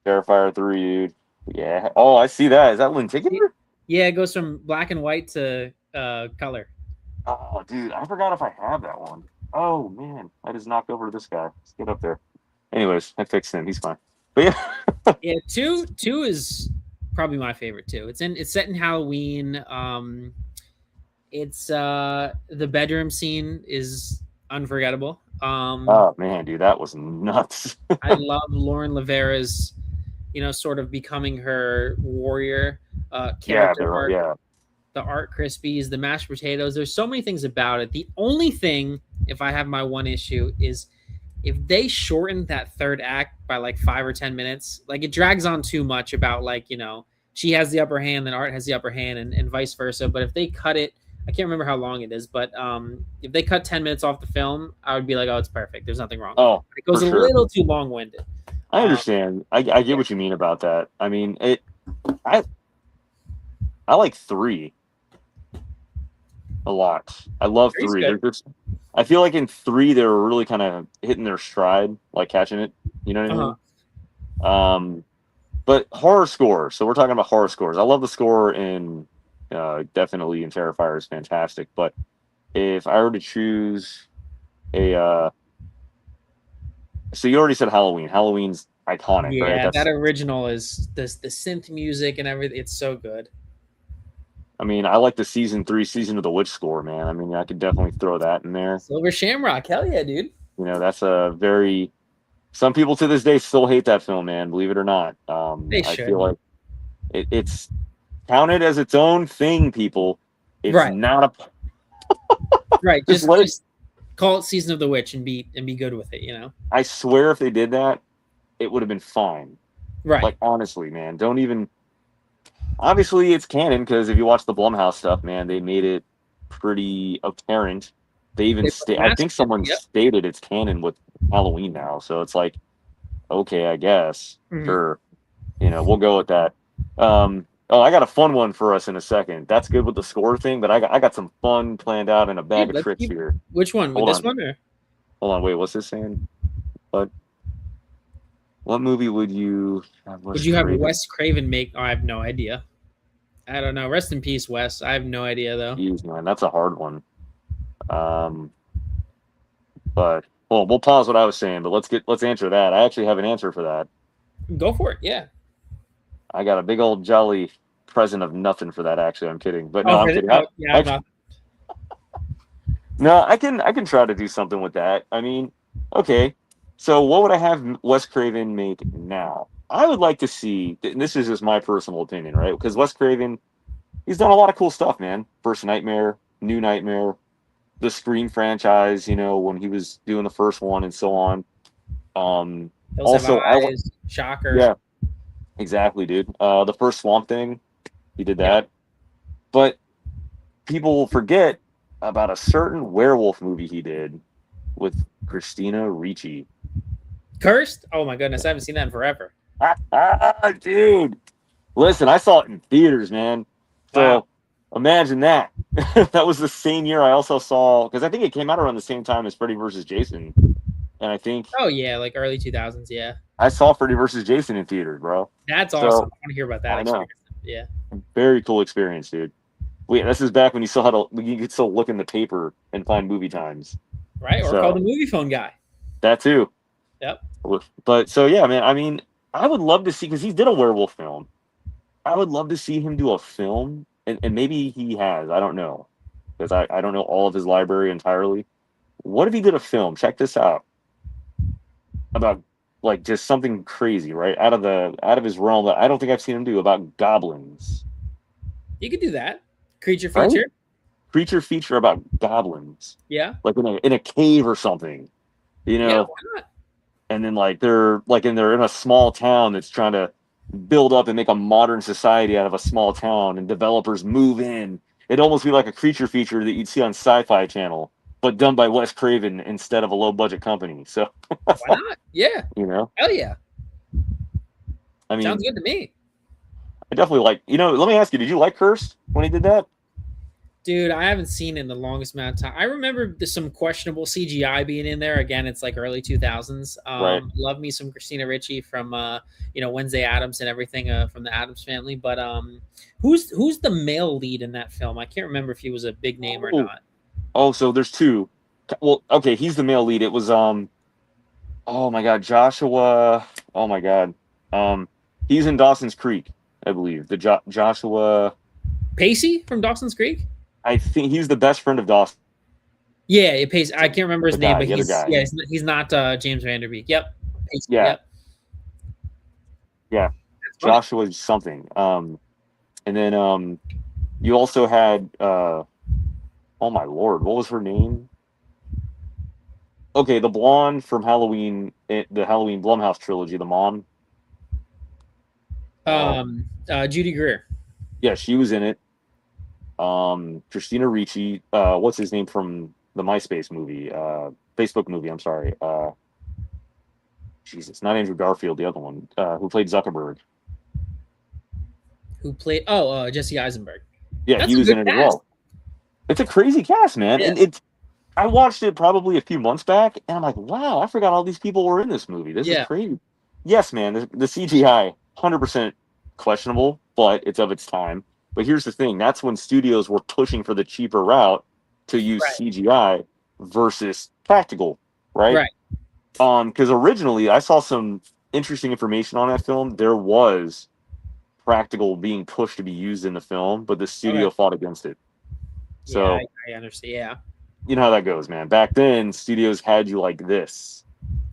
S2: Terrifier 3, dude. Yeah. Oh, I see that. Is that lenticular?
S1: Yeah, it goes from black and white to color.
S2: Oh, dude, I forgot if I have that one. Oh man, I just knocked over this guy. Let's get up there. Anyways, I fixed him. He's fine. But yeah.
S1: Yeah, two is probably my favorite too. It's set in Halloween. It's the bedroom scene is unforgettable.
S2: Oh man, dude, that was nuts.
S1: I love Lauren Lavera's, sort of becoming her warrior character arc.
S2: Yeah.
S1: The art crispies, the mashed potatoes. There's so many things about it. The only thing, if I have my one issue, is if they shorten that third act by like 5 or 10 minutes, like it drags on too much about like, she has the upper hand, then art has the upper hand and vice versa. But if they cut it, I can't remember how long it is, but if they cut 10 minutes off the film, I would be like, oh, it's perfect. There's nothing wrong.
S2: Oh,
S1: it goes a little too long-winded.
S2: I understand. I get what you mean about that. I mean, I like 3 a lot. I love 3. I feel like in 3 they were really kind of hitting their stride, like catching it. You know what I mean? But horror score. So we're talking about horror scores. I love the score in definitely in Terrifier is fantastic. But if I were to choose so you already said Halloween. Halloween's iconic,
S1: yeah,
S2: right?
S1: That original is the synth music and everything. It's so good.
S2: I mean, I like the season 3 Season of the Witch score, man. I mean, I could definitely throw that in there.
S1: Silver Shamrock, hell yeah, dude.
S2: That's a very. Some people to this day still hate that film, man. Believe it or not. I feel like it's counted as its own thing. People, it's not a.
S1: Right, just call it Season of the Witch and be good with it.
S2: I swear, if they did that, it would have been fine.
S1: Right.
S2: Like honestly, man, don't even. Obviously, it's canon because if you watch the Blumhouse stuff, man, they made it pretty apparent. They even I think someone stated it's canon with Halloween now, so it's like, okay, I guess, sure, we'll go with that. I got a fun one for us in a second. That's good with the score thing, but I got some fun planned out and a bag of tricks here.
S1: Which one? With this one? Or?
S2: Hold on, wait, what's this saying? What movie would you?
S1: Would you have Wes Craven make? Oh, I have no idea. I don't know. Rest in peace, Wes. I have no idea though.
S2: Jeez, man, that's a hard one. But we'll pause what I was saying, but let's answer that. I actually have an answer for that.
S1: Go for it. Yeah.
S2: I got a big old jolly present of nothing for that. Actually, I'm kidding. But no, I'm kidding. No, I can try to do something with that. I mean, okay. So what would I have Wes Craven make now? I would like to see, and this is just my personal opinion, right? Because Wes Craven, he's done a lot of cool stuff, man. First Nightmare, New Nightmare, the Scream franchise, you know, when he was doing the first one and so on.
S1: Those Have
S2: Also,
S1: Eyes, Shocker.
S2: yeah, exactly, dude. The first Swamp Thing, he did that.
S1: Yep.
S2: But people will forget about a certain werewolf movie he did with Christina Ricci.
S1: Cursed? Oh my goodness, I haven't seen that in forever.
S2: Dude, listen, I saw it in theaters, man. So
S1: Wow.
S2: imagine that. That was the same year I also saw, because I think it came out around the same time as Freddy vs. Jason. And I think
S1: Oh yeah, like early 2000s. Yeah,
S2: I saw Freddy vs. Jason in theaters, bro.
S1: that's awesome. I want to hear about that
S2: I know.
S1: experience. Yeah.
S2: Very cool experience, dude. Wait, this is back when you still had you could still look in the paper and find movie times.
S1: Right, or
S2: So,
S1: call the movie phone guy.
S2: that too.
S1: Yep.
S2: But so yeah, man. I mean, I would love to see, because he did a werewolf film. I would love to see him do a film, and maybe he has. I don't know, because I don't know all of his library entirely. What if he did a film? Check this out. About like just something crazy, right? Out of his realm that I don't think I've seen him do, about goblins.
S1: You could do that. Creature
S2: Right?
S1: feature.
S2: Creature feature about goblins.
S1: Yeah.
S2: Like in a cave or something. You know?
S1: Yeah, why not?
S2: And then like they're in a small town that's trying to build up and make a modern society out of a small town, and developers move in. It'd almost be like a creature feature that you'd see on Sci-Fi Channel, but done by Wes Craven instead of a low budget company. So
S1: Why not? Yeah.
S2: you know,
S1: Hell yeah.
S2: I mean,
S1: Sounds good to me.
S2: I definitely like, let me ask you, did you like Cursed when he did that?
S1: Dude, I haven't seen it in the longest amount of time. I remember there's some questionable CGI being in there. Again, it's like early 2000s.
S2: Right.
S1: Love me some Christina Ricci from Wednesday Addams and everything from the Addams family. But who's the male lead in that film? I can't remember if he was a big name or not.
S2: Oh, so there's two. Well, okay, he's the male lead. It was oh my God, Joshua. Oh my God. He's in Dawson's Creek, I believe. The Joshua
S1: Pacey from Dawson's Creek?
S2: I think he's the best friend of Dawson.
S1: Yeah, it pays. I can't remember his name, but he's not James Vanderbeek. Yep. Pacey,
S2: yeah.
S1: Yep.
S2: Yeah. Joshua something. And then you also had oh my Lord, what was her name? Okay, the blonde from Halloween, the Halloween Blumhouse trilogy, the mom.
S1: Judy Greer.
S2: Yeah, she was in it. Christina Ricci, what's his name from the MySpace movie, Facebook movie, I'm sorry. Jesus, not Andrew Garfield, the other one, who played Zuckerberg.
S1: Who played Jesse Eisenberg.
S2: Yeah, he was in it as well. It's a crazy cast, man. Yeah. And I watched it probably a few months back, and I'm like, wow, I forgot all these people were in this movie. This is crazy. Yes, man, the CGI, 100% questionable, but it's of its time. But here's the thing. That's when studios were pushing for the cheaper route to use CGI versus practical, right?
S1: Right.
S2: Because originally I saw some interesting information on that film. There was practical being pushed to be used in the film, but the studio fought against it. So
S1: yeah, I understand. Yeah.
S2: You know how that goes, man. Back then, studios had you like this.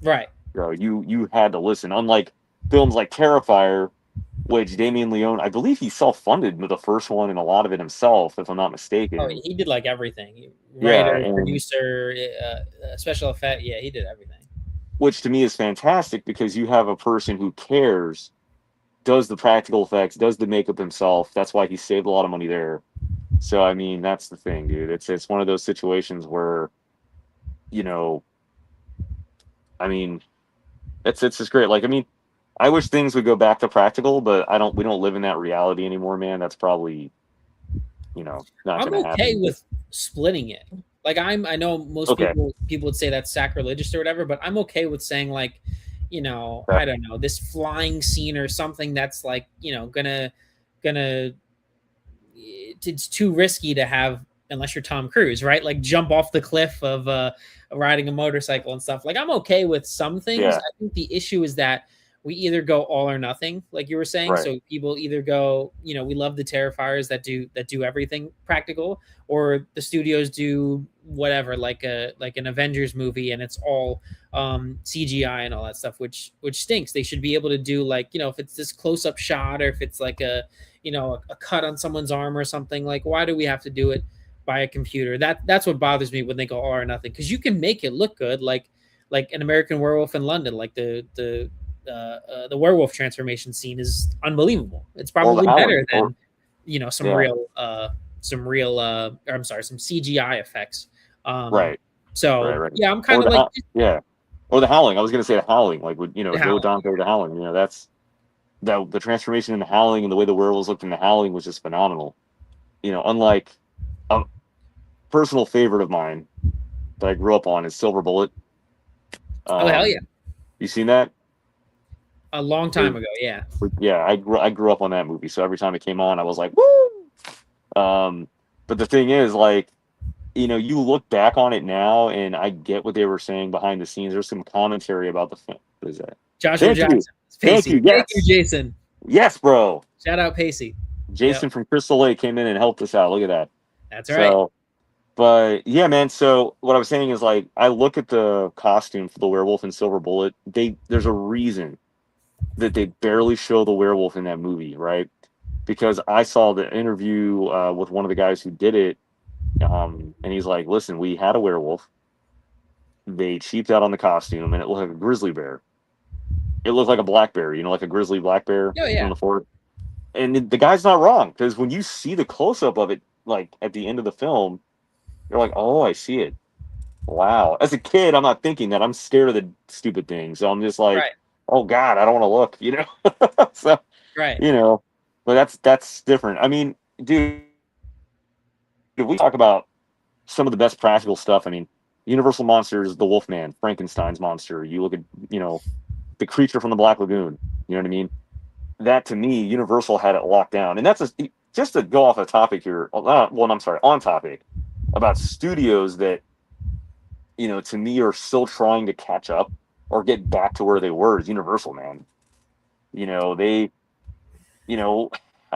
S1: Right.
S2: You had to listen. Unlike films like Terrifier, which Damien Leone, I believe he self-funded with the first one and a lot of it himself, if I'm not mistaken.
S1: Oh, he did like everything. Writer, producer, special effect. Yeah, he did everything.
S2: Which to me is fantastic, because you have a person who cares, does the practical effects, does the makeup himself. That's why he saved a lot of money there. So, I mean, that's the thing, dude. It's one of those situations where, I mean, it's just great. Like, I mean, I wish things would go back to practical, but we don't live in that reality anymore, man. That's probably, not going to happen.
S1: I'm okay with splitting it. Like I know most people would say that's sacrilegious or whatever, but I'm okay with saying like, I don't know, this flying scene or something that's like, gonna it's too risky to have unless you're Tom Cruise, right? Like jump off the cliff of riding a motorcycle and stuff. Like I'm okay with some things. I think the issue is that we either go all or nothing, like you were saying.
S2: Right.
S1: So people either go, we love the Terrifiers that do everything practical, or the studios do whatever, like an Avengers movie, and it's all CGI and all that stuff, which stinks. They should be able to do, like, if it's this close up shot, or if it's like a cut on someone's arm or something. Like, why do we have to do it by a computer? That's what bothers me when they go all or nothing, because you can make it look good, like an American Werewolf in London. Like the werewolf transformation scene is unbelievable. It's probably better than some real I'm sorry, some CGI effects.
S2: Right.
S1: So
S2: right.
S1: yeah, I'm kind of like
S2: or the Howling. I was gonna say the Howling, like with Joe
S1: Howling.
S2: Dante, the Howling. That's the transformation in the Howling and the way the werewolves looked in the Howling was just phenomenal. Unlike a personal favorite of mine that I grew up on is Silver Bullet.
S1: Oh hell yeah!
S2: You seen that?
S1: A long time ago, yeah.
S2: Yeah, I grew up on that movie, so every time it came on, I was like, woo! But the thing is, like, you look back on it now, and I get what they were saying behind the scenes. There's some commentary about the film. What is that?
S1: Joshua Jackson.
S2: Thank you. Yes.
S1: Thank you, Jason.
S2: Yes, bro.
S1: Shout out Pacey.
S2: Jason from Crystal Lake came in and helped us out. Look at that.
S1: That's right.
S2: But yeah, man. So what I was saying is, like, I look at the costume for the werewolf in Silver Bullet. There's a reason that they barely show the werewolf in that movie, right? Because I saw the interview with one of the guys who did it, and he's like, "Listen, we had a werewolf. They cheaped out on the costume, and it looked like a grizzly bear. It looked like a black bear, like a grizzly black bear from the forest." And the guy's not wrong, because when you see the close up of it, like at the end of the film, you're like, "Oh, I see it. Wow." As a kid, I'm not thinking that. I'm scared of the stupid thing, so I'm just like, "Oh God, I don't want to look," So, but that's different. I mean, dude, if we talk about some of the best practical stuff, I mean, Universal Monsters, the Wolfman, Frankenstein's monster. You look at, the creature from the Black Lagoon. You know what I mean? That, to me, Universal had it locked down. And that's just to go off a topic here. On topic about studios that, to me are still trying to catch up or get back to where they were, is Universal, man. I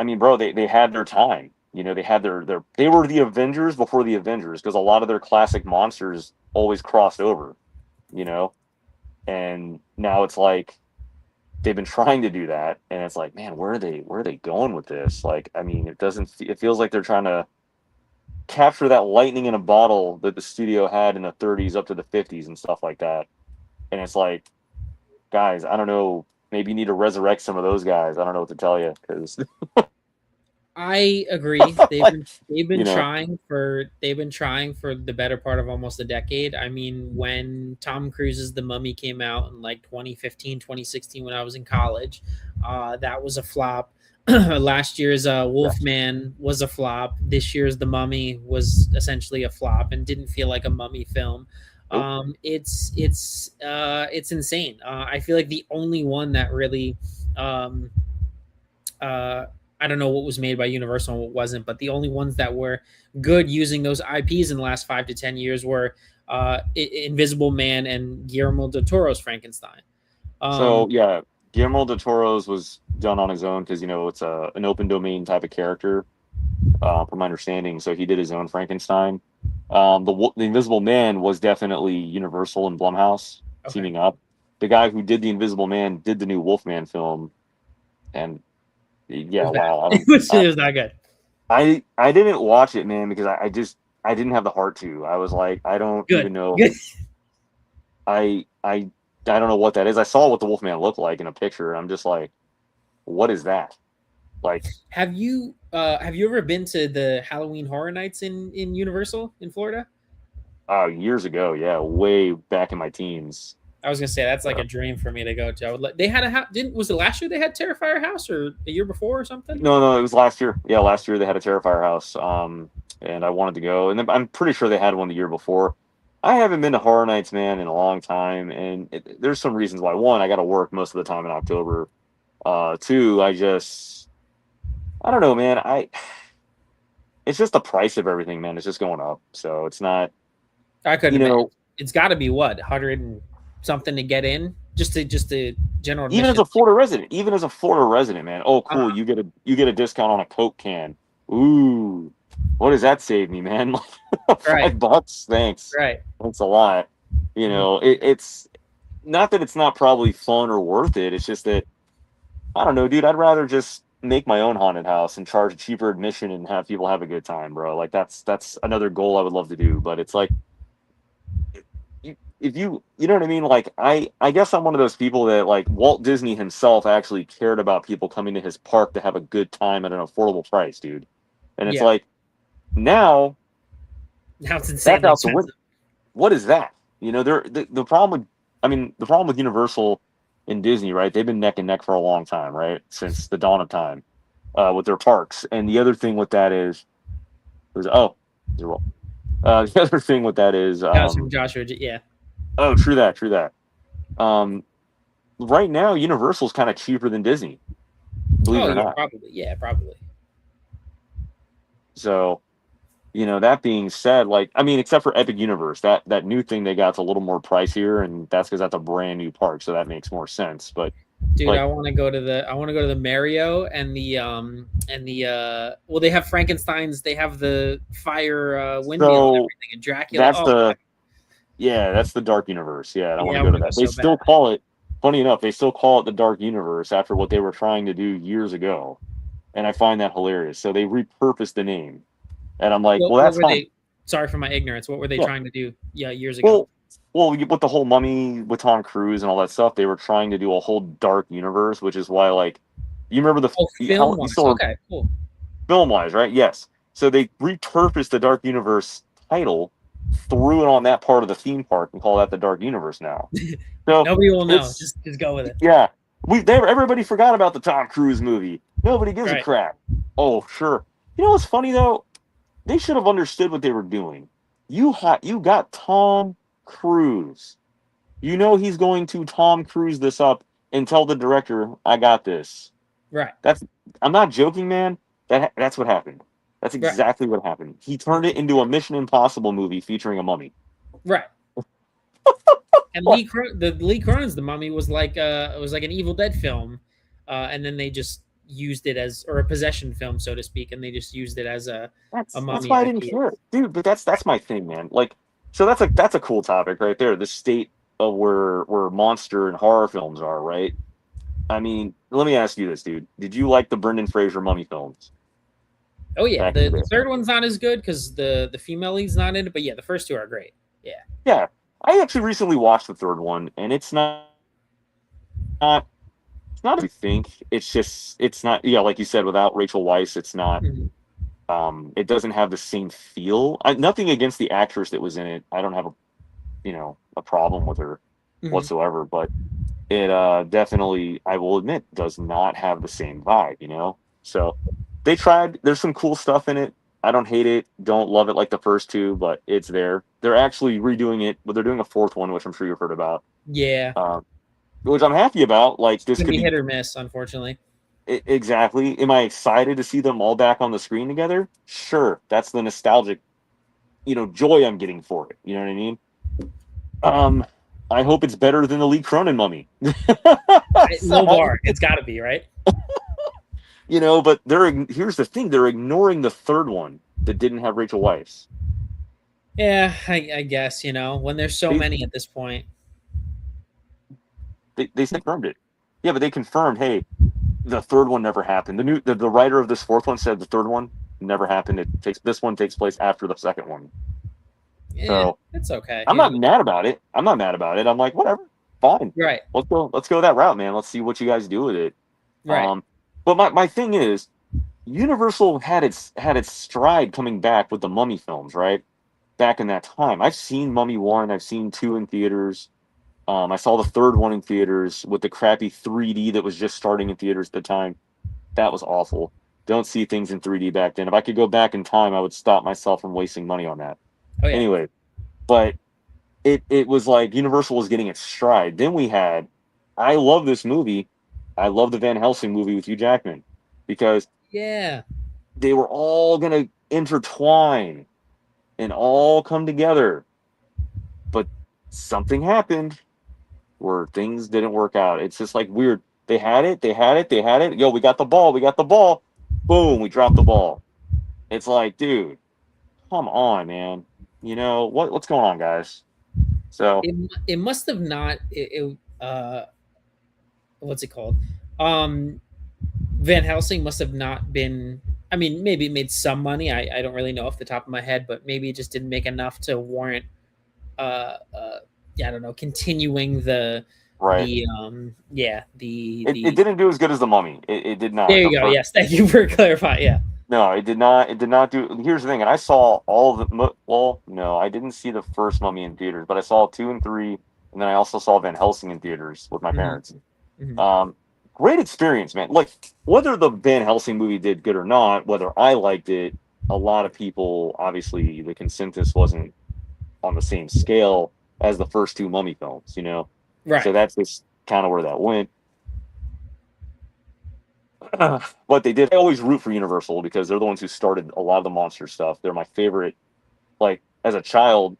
S2: mean, bro, they had their time. They had they were the Avengers before the Avengers, because a lot of their classic monsters always crossed over, and now it's like they've been trying to do that, and it's like, man, where are they going with this? Like, I mean, it feels like they're trying to capture that lightning in a bottle that the studio had in the 30s up to the 50s and stuff like that. And it's like, guys, I don't know, maybe you need to resurrect some of those guys. I don't know what to tell you, because
S1: I agree. They've been trying for the better part of almost a decade. I mean, when Tom Cruise's The Mummy came out in like 2015, 2016, when I was in college, that was a flop. Last year's Wolfman was a flop. This year's The Mummy was essentially a flop and didn't feel like a mummy film. It's insane. I feel like the only one that really I don't know what was made by Universal and what wasn't, but the only ones that were good using those IPs in the last 5 to 10 years were Invisible Man and Guillermo del Toro's Frankenstein.
S2: Guillermo del Toro's was done on his own, because it's an open domain type of character, from my understanding. So he did his own Frankenstein. The Invisible Man was definitely Universal and Blumhouse teaming up. The guy who did the Invisible Man did the new Wolfman film, and wow,
S1: it was not good.
S2: I didn't watch it, man, because I didn't have the heart to. I was like, I don't even know. I don't know what that is. I saw what the Wolfman looked like in a picture, and I'm just like, what is that? Like,
S1: have you ever been to the Halloween Horror Nights in Universal in Florida?
S2: Years ago, yeah, way back in my teens.
S1: I was gonna say that's like a dream for me to go to. They had was it last year they had Terrifier House, or a year before or something?
S2: No, it was last year. Yeah, last year they had a Terrifier House. And I wanted to go, and then I'm pretty sure they had one the year before. I haven't been to Horror Nights, man, in a long time, and there's some reasons why. One, I got to work most of the time in October. Two, I don't know, man. It's just the price of everything, man. It's just going up, so it's not.
S1: I couldn't. It's got to be what, 100 and something to get in Just a general
S2: Even
S1: admission.
S2: Even as a Florida resident, man. Oh, cool. You get a discount on a Coke can. Ooh, what does that save me, man?
S1: Right.
S2: $5. Thanks.
S1: Right.
S2: That's a lot. You know, it's not that it's not probably fun or worth it. It's just that I don't know, dude. I'd rather just make my own haunted house and charge a cheaper admission and have people have a good time, bro. Like that's another goal I would love to do. But it's like if you know what I mean. Like I guess I'm one of those people that like Walt Disney himself actually cared about people coming to his park to have a good time at an affordable price, dude. And it's
S1: Yeah.
S2: like now
S1: Now it's
S2: that's
S1: insanely
S2: out the window.
S1: expensive.
S2: What is that? You know, the problem with the problem with Universal and Disney, right? They've been neck and neck for a long time, right? Since the dawn of time, with their parks. And the other thing with that is, zero. The other thing with that is,
S1: That was from Joshua. Yeah.
S2: oh, true that. Right now, Universal's kind of cheaper than Disney, believe it or not.
S1: Probably. Yeah, probably.
S2: So, you know, that being said, like, I mean, except for Epic Universe, that new thing they got's a little more pricier, and that's because that's a brand new park, so that makes more sense. But
S1: dude,
S2: like,
S1: I want to go to the Mario and well, they have Frankenstein's, they have the fire windmill and everything, and Dracula.
S2: That's the Dark Universe. Yeah, I want to
S1: I
S2: go to
S1: wanna
S2: that.
S1: go
S2: They
S1: so
S2: still
S1: bad.
S2: call it. Funny enough, they still call it the Dark Universe after what they were trying to do years ago, and I find that hilarious. So they repurposed the name, and I'm like, well,
S1: What
S2: that's
S1: were
S2: fine.
S1: they? Sorry for my ignorance. What were they
S2: Yeah.
S1: trying to do? Yeah, years ago.
S2: With the whole Mummy with Tom Cruise and all that stuff, they were trying to do a whole dark universe, which is why, like, you remember
S1: Film
S2: you
S1: wise.
S2: still
S1: Okay, cool.
S2: film wise, right? Yes. So they repurposed the Dark Universe title, threw it on that part of the theme park, and call that the Dark Universe now. So
S1: Nobody will know.
S2: it's
S1: Just go with it.
S2: yeah. Everybody forgot about the Tom Cruise movie. Nobody gives a
S1: Right.
S2: crap. Oh, sure. You know what's funny though? They should have understood what they were doing. You got Tom Cruise. You know he's going to Tom Cruise this up and tell the director, "I got this."
S1: Right.
S2: I'm not joking, man. That's what happened. That's
S1: Right.
S2: exactly what happened. He turned it into a Mission Impossible movie featuring a mummy.
S1: Right. And
S2: What?
S1: Lee Cronin's The Mummy was like it was like an Evil Dead film, and then they just used it as, or a possession film, so to speak, and they just used it as a
S2: That's
S1: mummy
S2: why I didn't
S1: IP.
S2: care, dude. But that's my thing, man. Like, so that's a cool topic right there. The state of where monster and horror films are, right? I mean, let me ask you this, dude. Did you like the Brendan Fraser mummy films
S1: Oh yeah,
S2: back in the
S1: the
S2: day?
S1: third one's not as good because the female lead's not in it, but yeah, the first two are great. Yeah.
S2: Yeah, I actually recently watched the third one, and not it's not what you think. It's just it's not. Yeah, like you said, without Rachel Weisz, it's not.
S1: Mhm.
S2: It doesn't have the same feel. Nothing against the actress that was in it. I don't have a problem with her
S1: Mhm.
S2: whatsoever, but it definitely, I will admit, does not have the same vibe. So they tried. There's some cool stuff in it. I don't hate it. Don't love it like the first two, but it's there. They're actually redoing it, but they're doing a fourth one, which I'm sure you've heard about.
S1: Yeah.
S2: Which I'm happy about. Like,
S1: It's
S2: this
S1: gonna
S2: could
S1: be
S2: be
S1: hit or miss, unfortunately.
S2: exactly. Am I excited to see them all back on the screen together? Sure. That's the nostalgic, joy I'm getting for it. You know what I mean? I hope it's better than the Lee Cronin Mummy.
S1: Low
S2: So,
S1: bar. It's got to be, right?
S2: but here's the thing: they're ignoring the third one that didn't have Rachel Weisz.
S1: Yeah, I guess, when there's so
S2: They
S1: many at this point.
S2: they confirmed it. Yeah, but they confirmed, hey, the third one never happened. The writer of this fourth one said the third one never happened. This one takes place after the second one.
S1: Yeah,
S2: So
S1: it's okay.
S2: I'm not mad about it. I'm like, whatever, fine.
S1: Right.
S2: Let's go that route, man. Let's see what you guys do with it.
S1: Right.
S2: But my thing is, Universal had its stride coming back with the Mummy films, right? Back in that time, I've seen Mummy 1, I've seen 2 in theaters. I saw the third one in theaters with the crappy 3D that was just starting in theaters at the time. That was awful. Don't see things in 3D back then. If I could go back in time, I would stop myself from wasting money on that.
S1: Oh yeah.
S2: Anyway, but it was like Universal was getting its stride. Then I love this movie. I love the Van Helsing movie with Hugh Jackman because
S1: Yeah.
S2: they were all going to intertwine and all come together. But something happened. where things didn't work out. It's just like weird. They had it. Yo, we got the ball. Boom, we dropped the ball. It's like, dude, come on, man. You know what's going on, guys? So
S1: it must have not what's it called? Um, Van Helsing must have not been. I mean, maybe it made some money. I don't really know off the top of my head, but maybe it just didn't make enough to warrant. Yeah, I don't know. Continuing
S2: right,
S1: the
S2: it didn't do as good as The Mummy. It did not.
S1: there
S2: The
S1: you go.
S2: first,
S1: Yes, thank you for clarifying. Yeah.
S2: no, it did not. It did not do. Here's the thing, and I saw all the. Well, no, I didn't see the first Mummy in theaters, but I saw 2 and 3, and then I also saw Van Helsing in theaters with my parents.
S1: Mm-hmm.
S2: Great experience, man. Like whether the Van Helsing movie did good or not, whether I liked it, a lot of people obviously the consensus wasn't on the same scale as the first 2 Mummy films, you know.
S1: Right.
S2: So that's just kind of where that went. But they did. I always root for Universal because they're the ones who started a lot of the monster stuff. They're my favorite. Like as a child,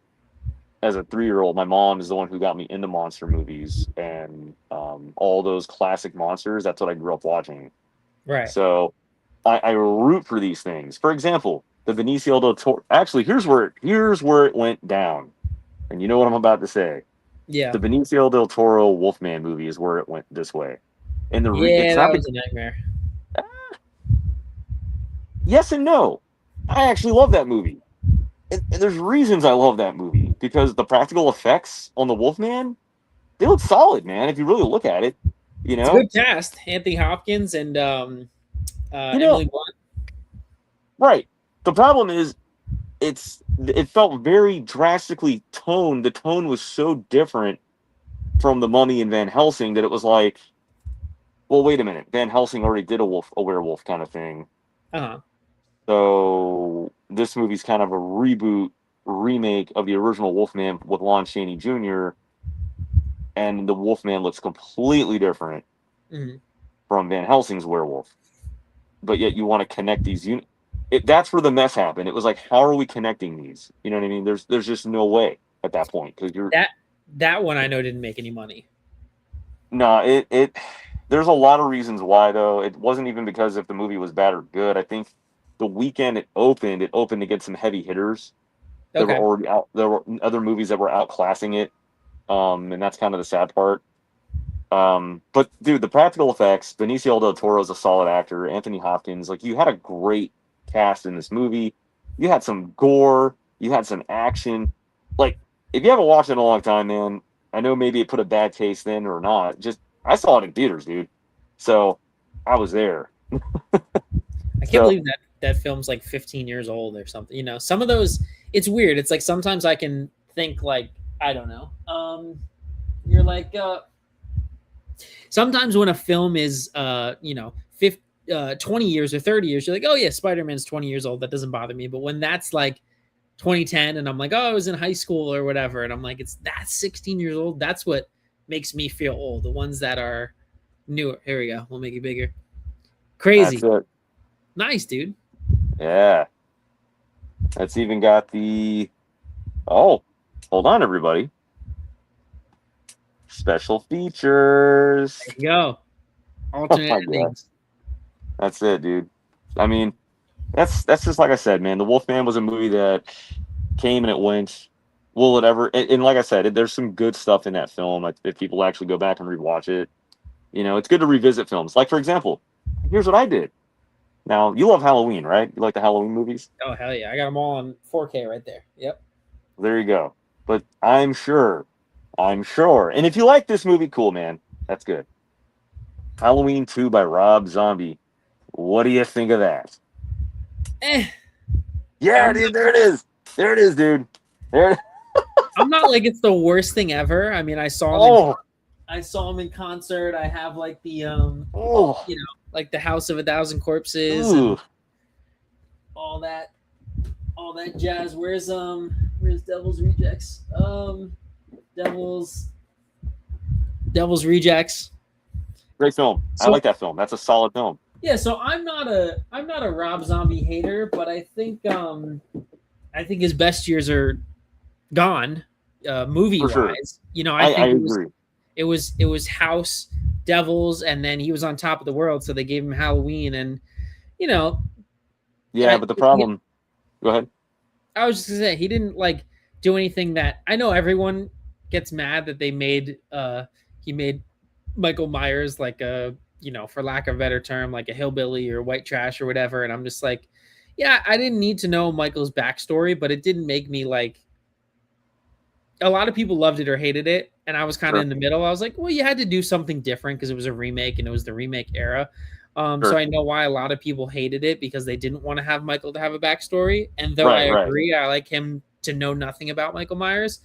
S2: as a 3-year-old, my mom is the one who got me into monster movies and all those classic monsters. That's what I grew up watching.
S1: Right.
S2: So I root for these things. For example, the Benicio del Toro. Actually, here's where it went down. And you know what I'm about to say.
S1: Yeah.
S2: The Benicio del Toro Wolfman movie is where it went this way. And
S1: it's that was a nightmare.
S2: Yes and no. I actually love that movie. And there's reasons I love that movie because the practical effects on the Wolfman, they look solid, man. If you really look at it, you know,
S1: it's a good cast. Anthony Hopkins and Emily Blunt.
S2: Right. The problem is, it felt very drastically toned. The tone was so different from the Mummy and Van Helsing that it was like, well, wait a minute. Van Helsing already did a werewolf kind of thing.
S1: Uh-huh.
S2: So this movie's kind of a remake of the original Wolfman with Lon Chaney Jr. And the Wolfman looks completely different from Van Helsing's werewolf. But yet you want to connect these units. That's where the mess happened. It was like, how are we connecting these? You know what I mean? There's just no way at that point because you're
S1: that one I know didn't make any money.
S2: No, it there's a lot of reasons why though. It wasn't even because if the movie was bad or good. I think the weekend it opened to get some heavy hitters. There were already out. There were other movies that were outclassing it, and that's kind of the sad part. But dude, the practical effects. Benicio del Toro is a solid actor. Anthony Hopkins, like you had a great cast in this movie. You had some gore. You had some action. Like if you haven't watched it in a long time, man, I know maybe it put a bad taste then or not. Just I saw it in theaters, dude. So I was there.
S1: I can't believe that film's like 15 years old or something. You know, some of those, it's weird. It's like sometimes I can think like, I don't know. You're like, sometimes when a film is, 20 years or 30 years, you're like, oh yeah, Spider-Man's 20 years old. That doesn't bother me. But when that's like 2010 and I'm like, oh, I was in high school or whatever. And I'm like, that's 16 years old. That's what makes me feel old. The ones that are newer. Here we go. We'll make it bigger. Crazy.
S2: That's it.
S1: Nice, dude.
S2: Yeah. That's even got the... Oh, hold on, everybody. Special features.
S1: There you go. Alternate endings.
S2: That's it, dude. I mean, that's just like I said, man. The Wolfman was a movie that came and it went. Will it ever? And like I said, there's some good stuff in that film. If people actually go back and rewatch it, you know, it's good to revisit films. Like, for example, here's what I did. Now, you love Halloween, right? You like the Halloween movies?
S1: Oh, hell yeah. I got them all on 4K right there. Yep.
S2: There you go. But I'm sure. And if you like this movie, cool, man. That's good. Halloween 2 by Rob Zombie. What do you think of that? Yeah, dude, there it is. There it is, dude. There.
S1: I'm not like it's the worst thing ever. I mean, I saw him in concert. I have like the like the House of a Thousand Corpses and all that jazz. Where's Devil's Rejects? Devil's Rejects.
S2: Great film. I like that film. That's a solid film.
S1: Yeah, so I'm not a Rob Zombie hater, but I think his best years are gone, movie wise.
S2: Sure.
S1: You know, I think
S2: agree.
S1: it was House, Devils, and then he was on top of the world, so they gave him Halloween, and you know,
S2: Yeah, but the problem. Go ahead.
S1: I was just gonna say he didn't like do anything that I know everyone gets mad that they made he made Michael Myers like a, you know, for lack of a better term, like a hillbilly or white trash or whatever. And I'm just like, yeah, I didn't need to know Michael's backstory, but it didn't make me like, a lot of people loved it or hated it. And I was kind of
S2: Sure.
S1: in the middle. I was like, well, you had to do something different because it was a remake and it was the remake era.
S2: Sure.
S1: So I know why a lot of people hated it, because they didn't want to have Michael to have a backstory. And though
S2: Right,
S1: I
S2: right.
S1: agree, I like him to know nothing about Michael Myers.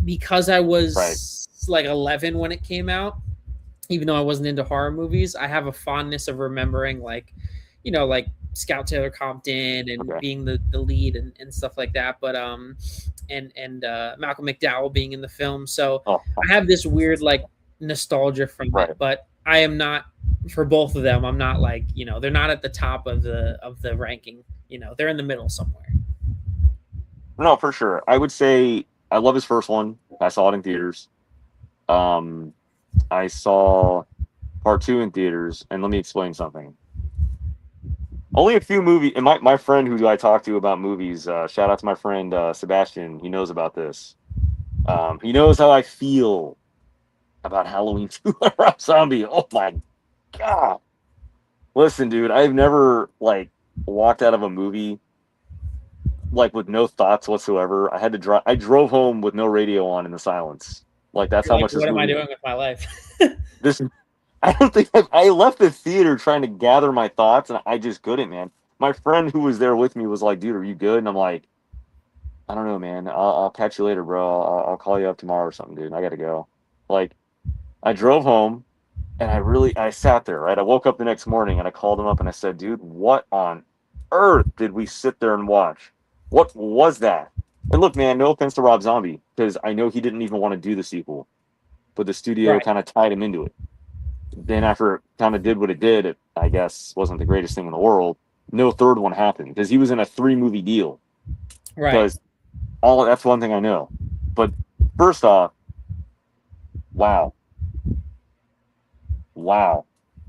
S1: Because I was like 11 when it came out, even though I wasn't into horror movies, I have a fondness of remembering, like, you know, like Scout Taylor Compton and being the lead and stuff like that. But and Malcolm McDowell being in the film. So I have this weird like nostalgia from it, but I am not, for both of them, I'm not like, you know, they're not at the top of the ranking. You know, they're in the middle somewhere.
S2: No, for sure. I would say I love his first one. I saw it in theaters. I saw part 2 in theaters, and let me explain something. Only a few movies, and my friend who I talk to about movies, shout out to my friend Sebastian, he knows about this. He knows how I feel about Halloween 2 Rob Zombie. Oh my God. Listen, dude, I've never like walked out of a movie like with no thoughts whatsoever. I had to drive. I drove home with no radio on in the silence. Like that's how much.
S1: What am I doing with my life?
S2: This, I don't think I left the theater trying to gather my thoughts, and I just couldn't, man. My friend who was there with me was like, "Dude, are you good?" And I'm like, "I don't know, man. I'll catch you later, bro. I'll call you up tomorrow or something, dude. I gotta go." Like, I drove home, and I sat there, right? I woke up the next morning, and I called him up, and I said, "Dude, what on earth did we sit there and watch? What was that?" And look, man, no offense to Rob Zombie, because I know he didn't even want to do the sequel, but the studio kind of tied him into it. Then after it kind of did what it did, it, I guess, wasn't the greatest thing in the world. No third one happened because he was in a 3-movie deal.
S1: Right.
S2: Because that's one thing I know. But first off, wow.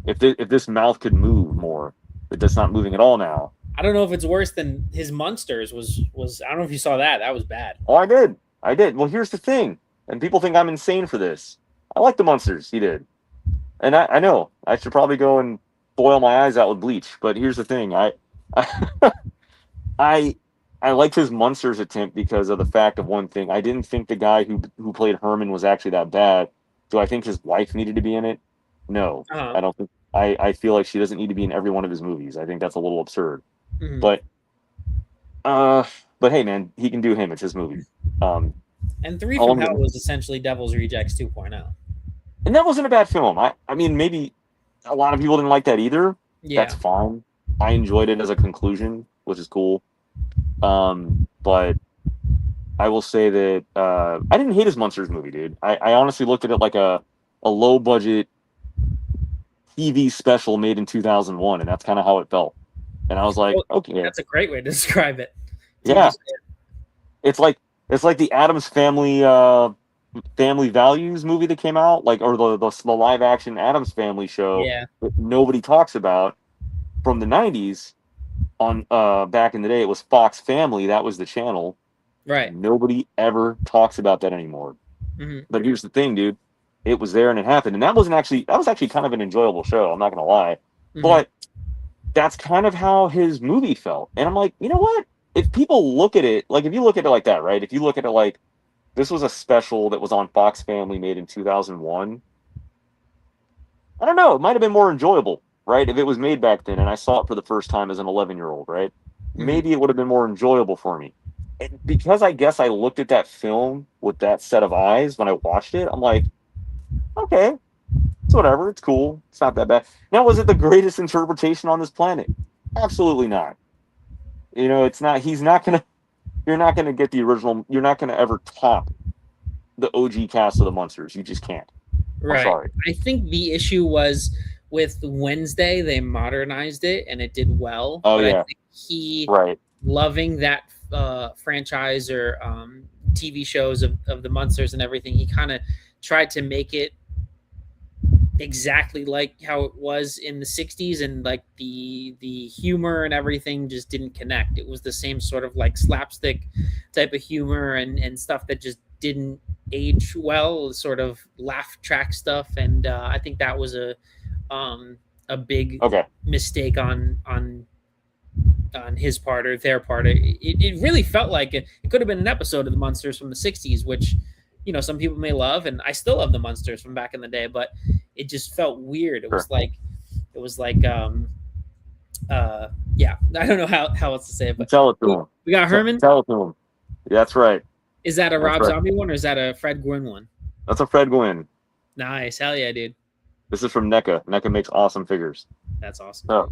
S2: If this mouth could move more, but it's not moving at all now.
S1: I don't know if it's worse than his Monsters was. I don't know if you saw that. That was bad.
S2: Oh, I did. Well, here's the thing, and people think I'm insane for this. I like the Monsters he did, and I know I should probably go and boil my eyes out with bleach. But here's the thing, I liked his Monsters attempt because of the fact of one thing. I didn't think the guy who played Herman was actually that bad. Do I think his wife needed to be in it? No, I don't think. I feel like she doesn't need to be in every one of his movies. I think that's a little absurd. Mm-hmm. But hey, man, he can do him. It's his movie.
S1: And 3 from Hell was essentially Devil's Rejects 2.0.
S2: And that wasn't a bad film. I mean, maybe a lot of people didn't like that either. Yeah. That's fine. I enjoyed it as a conclusion, which is cool. But I will say that I didn't hate his Monsters movie, dude. I honestly looked at it like a low budget TV special made in 2001, and that's kind of how it felt. And I was like, okay,
S1: that's a great way to describe it.
S2: Yeah, it's like the Addams Family Family Values movie that came out, like, or the live action Addams Family show that nobody talks about from the 90s. On back in the day, it was Fox Family. That was the channel.
S1: Right.
S2: Nobody ever talks about that anymore.
S1: Mm-hmm.
S2: But here's the thing, dude. It was there and it happened, and that was actually kind of an enjoyable show. I'm not gonna lie, but that's kind of how his movie felt. And I'm like, you know what? If people look at it, like, if you look at it like that, right? If you look at it like this was a special that was on Fox Family made in 2001, I don't know. It might have been more enjoyable, right? If it was made back then and I saw it for the first time as an 11-year-old, right? Maybe it would have been more enjoyable for me. And because I guess I looked at that film with that set of eyes when I watched it, I'm like, okay, it's whatever. It's cool. It's not that bad. Now, was it the greatest interpretation on this planet? Absolutely not. You know, it's not. You're not gonna get the original. You're not gonna ever top the OG cast of the Monsters. You just can't.
S1: Right.
S2: I'm sorry.
S1: I think the issue was with Wednesday. They modernized it and it did well.
S2: Oh,
S1: but
S2: yeah.
S1: I think loving that franchise or TV shows of the Monsters and everything, he kind of tried to make it exactly like how it was in the 60s, and like the humor and everything just didn't connect. It was the same sort of like slapstick type of humor and stuff that just didn't age well, sort of laugh track stuff. And I think that was a big mistake on his part or their part. It really felt like it could have been an episode of the Munsters from the 60s, which, you know, some people may love, and I still love the Munsters from back in the day, but it just felt weird. It was like yeah, I don't know how else to say it, but
S2: tell it to him.
S1: We got Herman.
S2: Tell it to him. That's right.
S1: Is that a Rob Zombie one, or is that a Fred Gwynn one?
S2: That's a Fred Gwynn.
S1: Nice. Hell yeah, dude.
S2: This is from NECA. NECA makes awesome figures.
S1: That's awesome.
S2: So,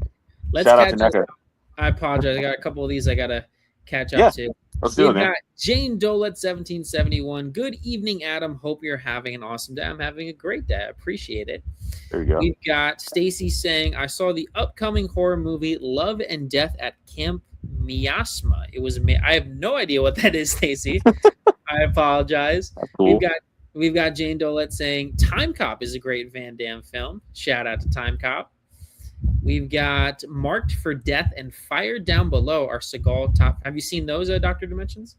S1: let's
S2: shout out
S1: catch
S2: to NECA.
S1: up. I apologize. I got a couple of these I got to catch up to.
S2: Let's do it, man.
S1: Got Jane Dolet 1771. Good evening, Adam. Hope you're having an awesome day. I'm having a great day. I appreciate it.
S2: There you go.
S1: We've got Stacy saying, I saw the upcoming horror movie Love and Death at Camp Miasma. It was I have no idea what that is, Stacy. I apologize.
S2: That's cool.
S1: We've got Jane Dolet saying Time Cop is a great Van Damme film. Shout out to Time Cop. We've got Marked for Death and Fire Down Below are Seagal top. Have you seen those, Dr. Dimensions?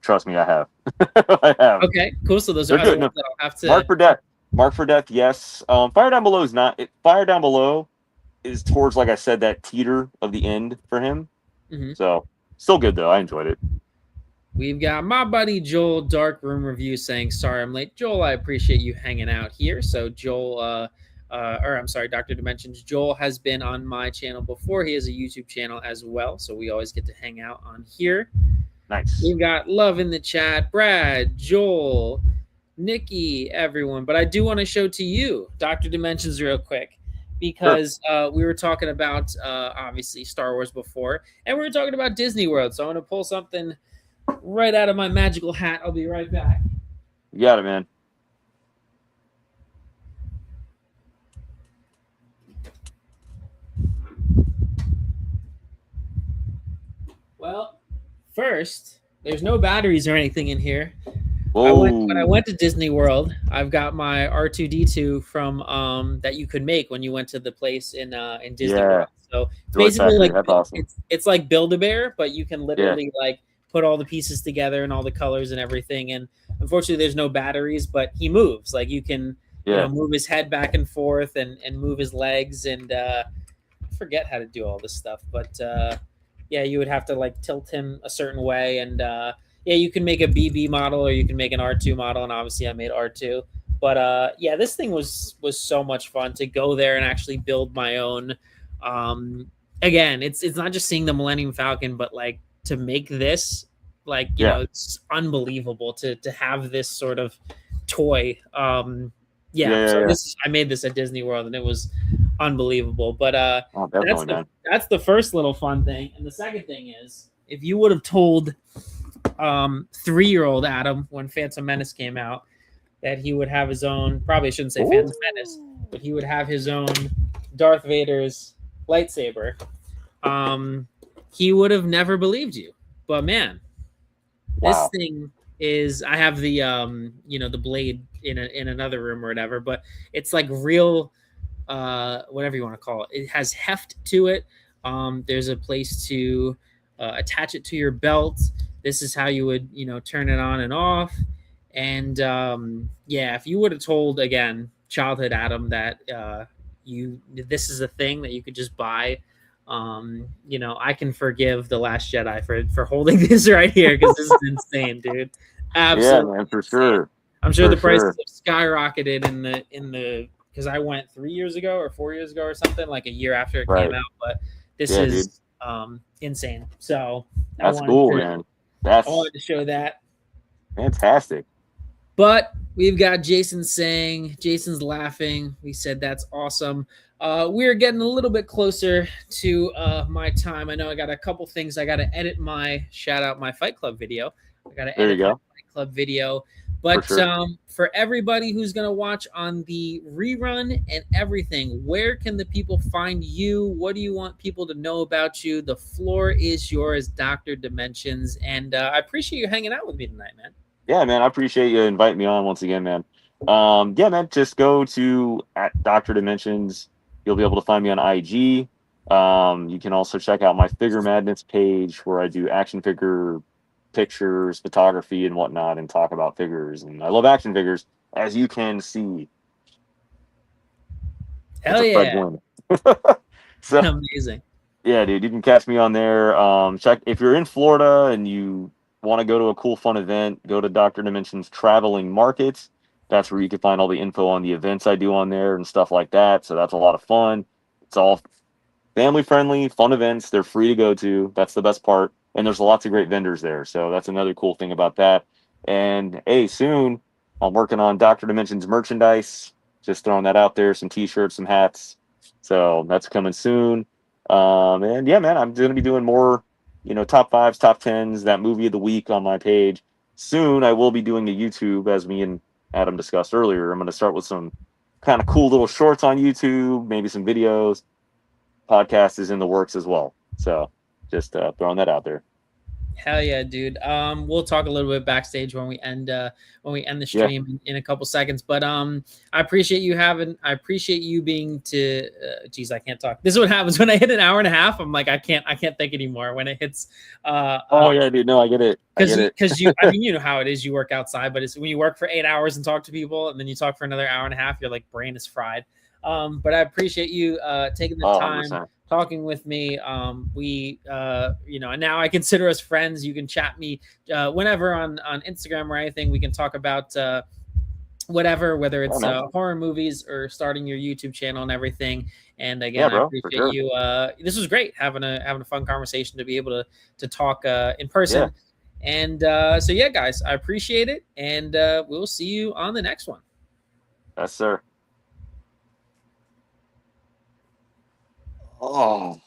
S2: Trust me, I have. I have.
S1: Okay, cool. So those are other ones that I'll have to.
S2: Mark for Death, yes. Fire Down Below is not. Fire Down Below is towards, like I said, that teeter of the end for him. Mm-hmm. So still good though. I enjoyed it.
S1: We've got my buddy Joel Dark Room Review saying, sorry I'm late. Joel, I appreciate you hanging out here. So Joel, I'm sorry, Dr. Dimensions. Joel has been on my channel before. He has a YouTube channel as well. So we always get to hang out on here.
S2: Nice.
S1: We've got love in the chat. Brad, Joel, Nikki, everyone. But I do want to show to you Dr. Dimensions real quick, because we were talking about, obviously, Star Wars before, and we were talking about Disney World. So I'm going to pull something right out of my magical hat. I'll be right back.
S2: You got it, man.
S1: Well, first, there's no batteries or anything in here.
S2: Whoa.
S1: When I went to Disney World, I've got my R2-D2 from that you could make when you went to the place in Disney World. So it's basically like
S2: awesome.
S1: it's like Build-A-Bear, but you can literally like put all the pieces together and all the colors and everything. And unfortunately, there's no batteries, but he moves. Like you can you know, move his head back and forth and move his legs. And I forget how to do all this stuff, but yeah, you would have to like tilt him a certain way. And yeah, you can make a BB model or you can make an R2 model. And obviously I made R2. But yeah, this thing was so much fun to go there and actually build my own. Again, it's not just seeing the Millennium Falcon, but like to make this, like, you know, it's unbelievable to have this sort of toy. So I made this at Disney World and it was unbelievable. But that's the first little fun thing. And the second thing is, if you would have told 3-year-old Adam when Phantom Menace came out that he would have his own, probably shouldn't say Phantom Menace, but he would have his own Darth Vader's lightsaber, he would have never believed you. But man, this thing is, I have the you know, the blade in another room or whatever, but it's like real whatever you want to call it. It has heft to it. There's a place to attach it to your belt. This is how you would, you know, turn it on and off. And yeah, if you would have told, again, childhood Adam that this is a thing that you could just buy, you know, I can forgive The Last Jedi for holding this right here, because this is insane, dude. Absolutely.
S2: Yeah, man, for sure.
S1: I'm sure the prices have skyrocketed in the because I went 3 years ago or 4 years ago or something, like a year after it came out. But this is insane. So
S2: that's cool, man. I
S1: wanted to show that.
S2: Fantastic.
S1: But we've got Jason saying, Jason's laughing. We said that's awesome. We're getting a little bit closer to my time. I know I got a couple things. I got to edit my Fight Club video. I got to edit my Fight Club video. But for everybody who's going to watch on the rerun and everything, where can the people find you? What do you want people to know about you? The floor is yours, Dr. Dimensions. And I appreciate you hanging out with me tonight, man.
S2: Yeah, man, I appreciate you inviting me on once again, man. Yeah, man, just go to at Dr. Dimensions. You'll be able to find me on IG. You can also check out my Figure Madness page where I do action figure pictures, photography, and whatnot, and talk about figures. And I love action figures, as you can see. It's
S1: Hell
S2: a Fred
S1: yeah.
S2: Gwynn. So
S1: Amazing.
S2: yeah, dude, you can catch me on there. Check if you're in Florida and you want to go to a cool, fun event. Go to Dr. Dimensions Traveling Markets. That's where you can find all the info on the events I do on there and stuff like that. So that's a lot of fun. It's all family friendly, fun events. They're free to go to. That's the best part. And there's lots of great vendors there. So that's another cool thing about that. And hey, soon I'm working on Dr. Dimensions merchandise. Just throwing that out there. Some t-shirts, some hats. So that's coming soon. And yeah, man, I'm going to be doing more, top fives, top tens, that movie of the week on my page. Soon I will be doing a YouTube, as me and Adam discussed earlier. I'm going to start with some kind of cool little shorts on YouTube, maybe some videos. Podcast is in the works as well. So just throwing that out there.
S1: Hell yeah, dude. We'll talk a little bit backstage when we end the
S2: Yeah.
S1: stream in a couple seconds. But I appreciate you being geez, I can't talk. This is what happens when I hit an hour and a half. I'm like, I can't think anymore when it hits
S2: Oh yeah, dude. No, I get it.
S1: because you I mean, you know how it is. You work outside, but it's when you work for 8 hours and talk to people, and then you talk for another hour and a half, your like brain is fried. But I appreciate you taking the time
S2: 100%.
S1: talking with me. And now I consider us friends. You can chat me whenever on Instagram or anything. We can talk about whatever, whether it's horror movies or starting your YouTube channel and everything. And again,
S2: bro,
S1: I appreciate you. This was great having a fun conversation to be able to talk in person.
S2: Yeah.
S1: And so yeah, guys, I appreciate it, and we'll see you on the next one.
S2: Yes, sir. Oh.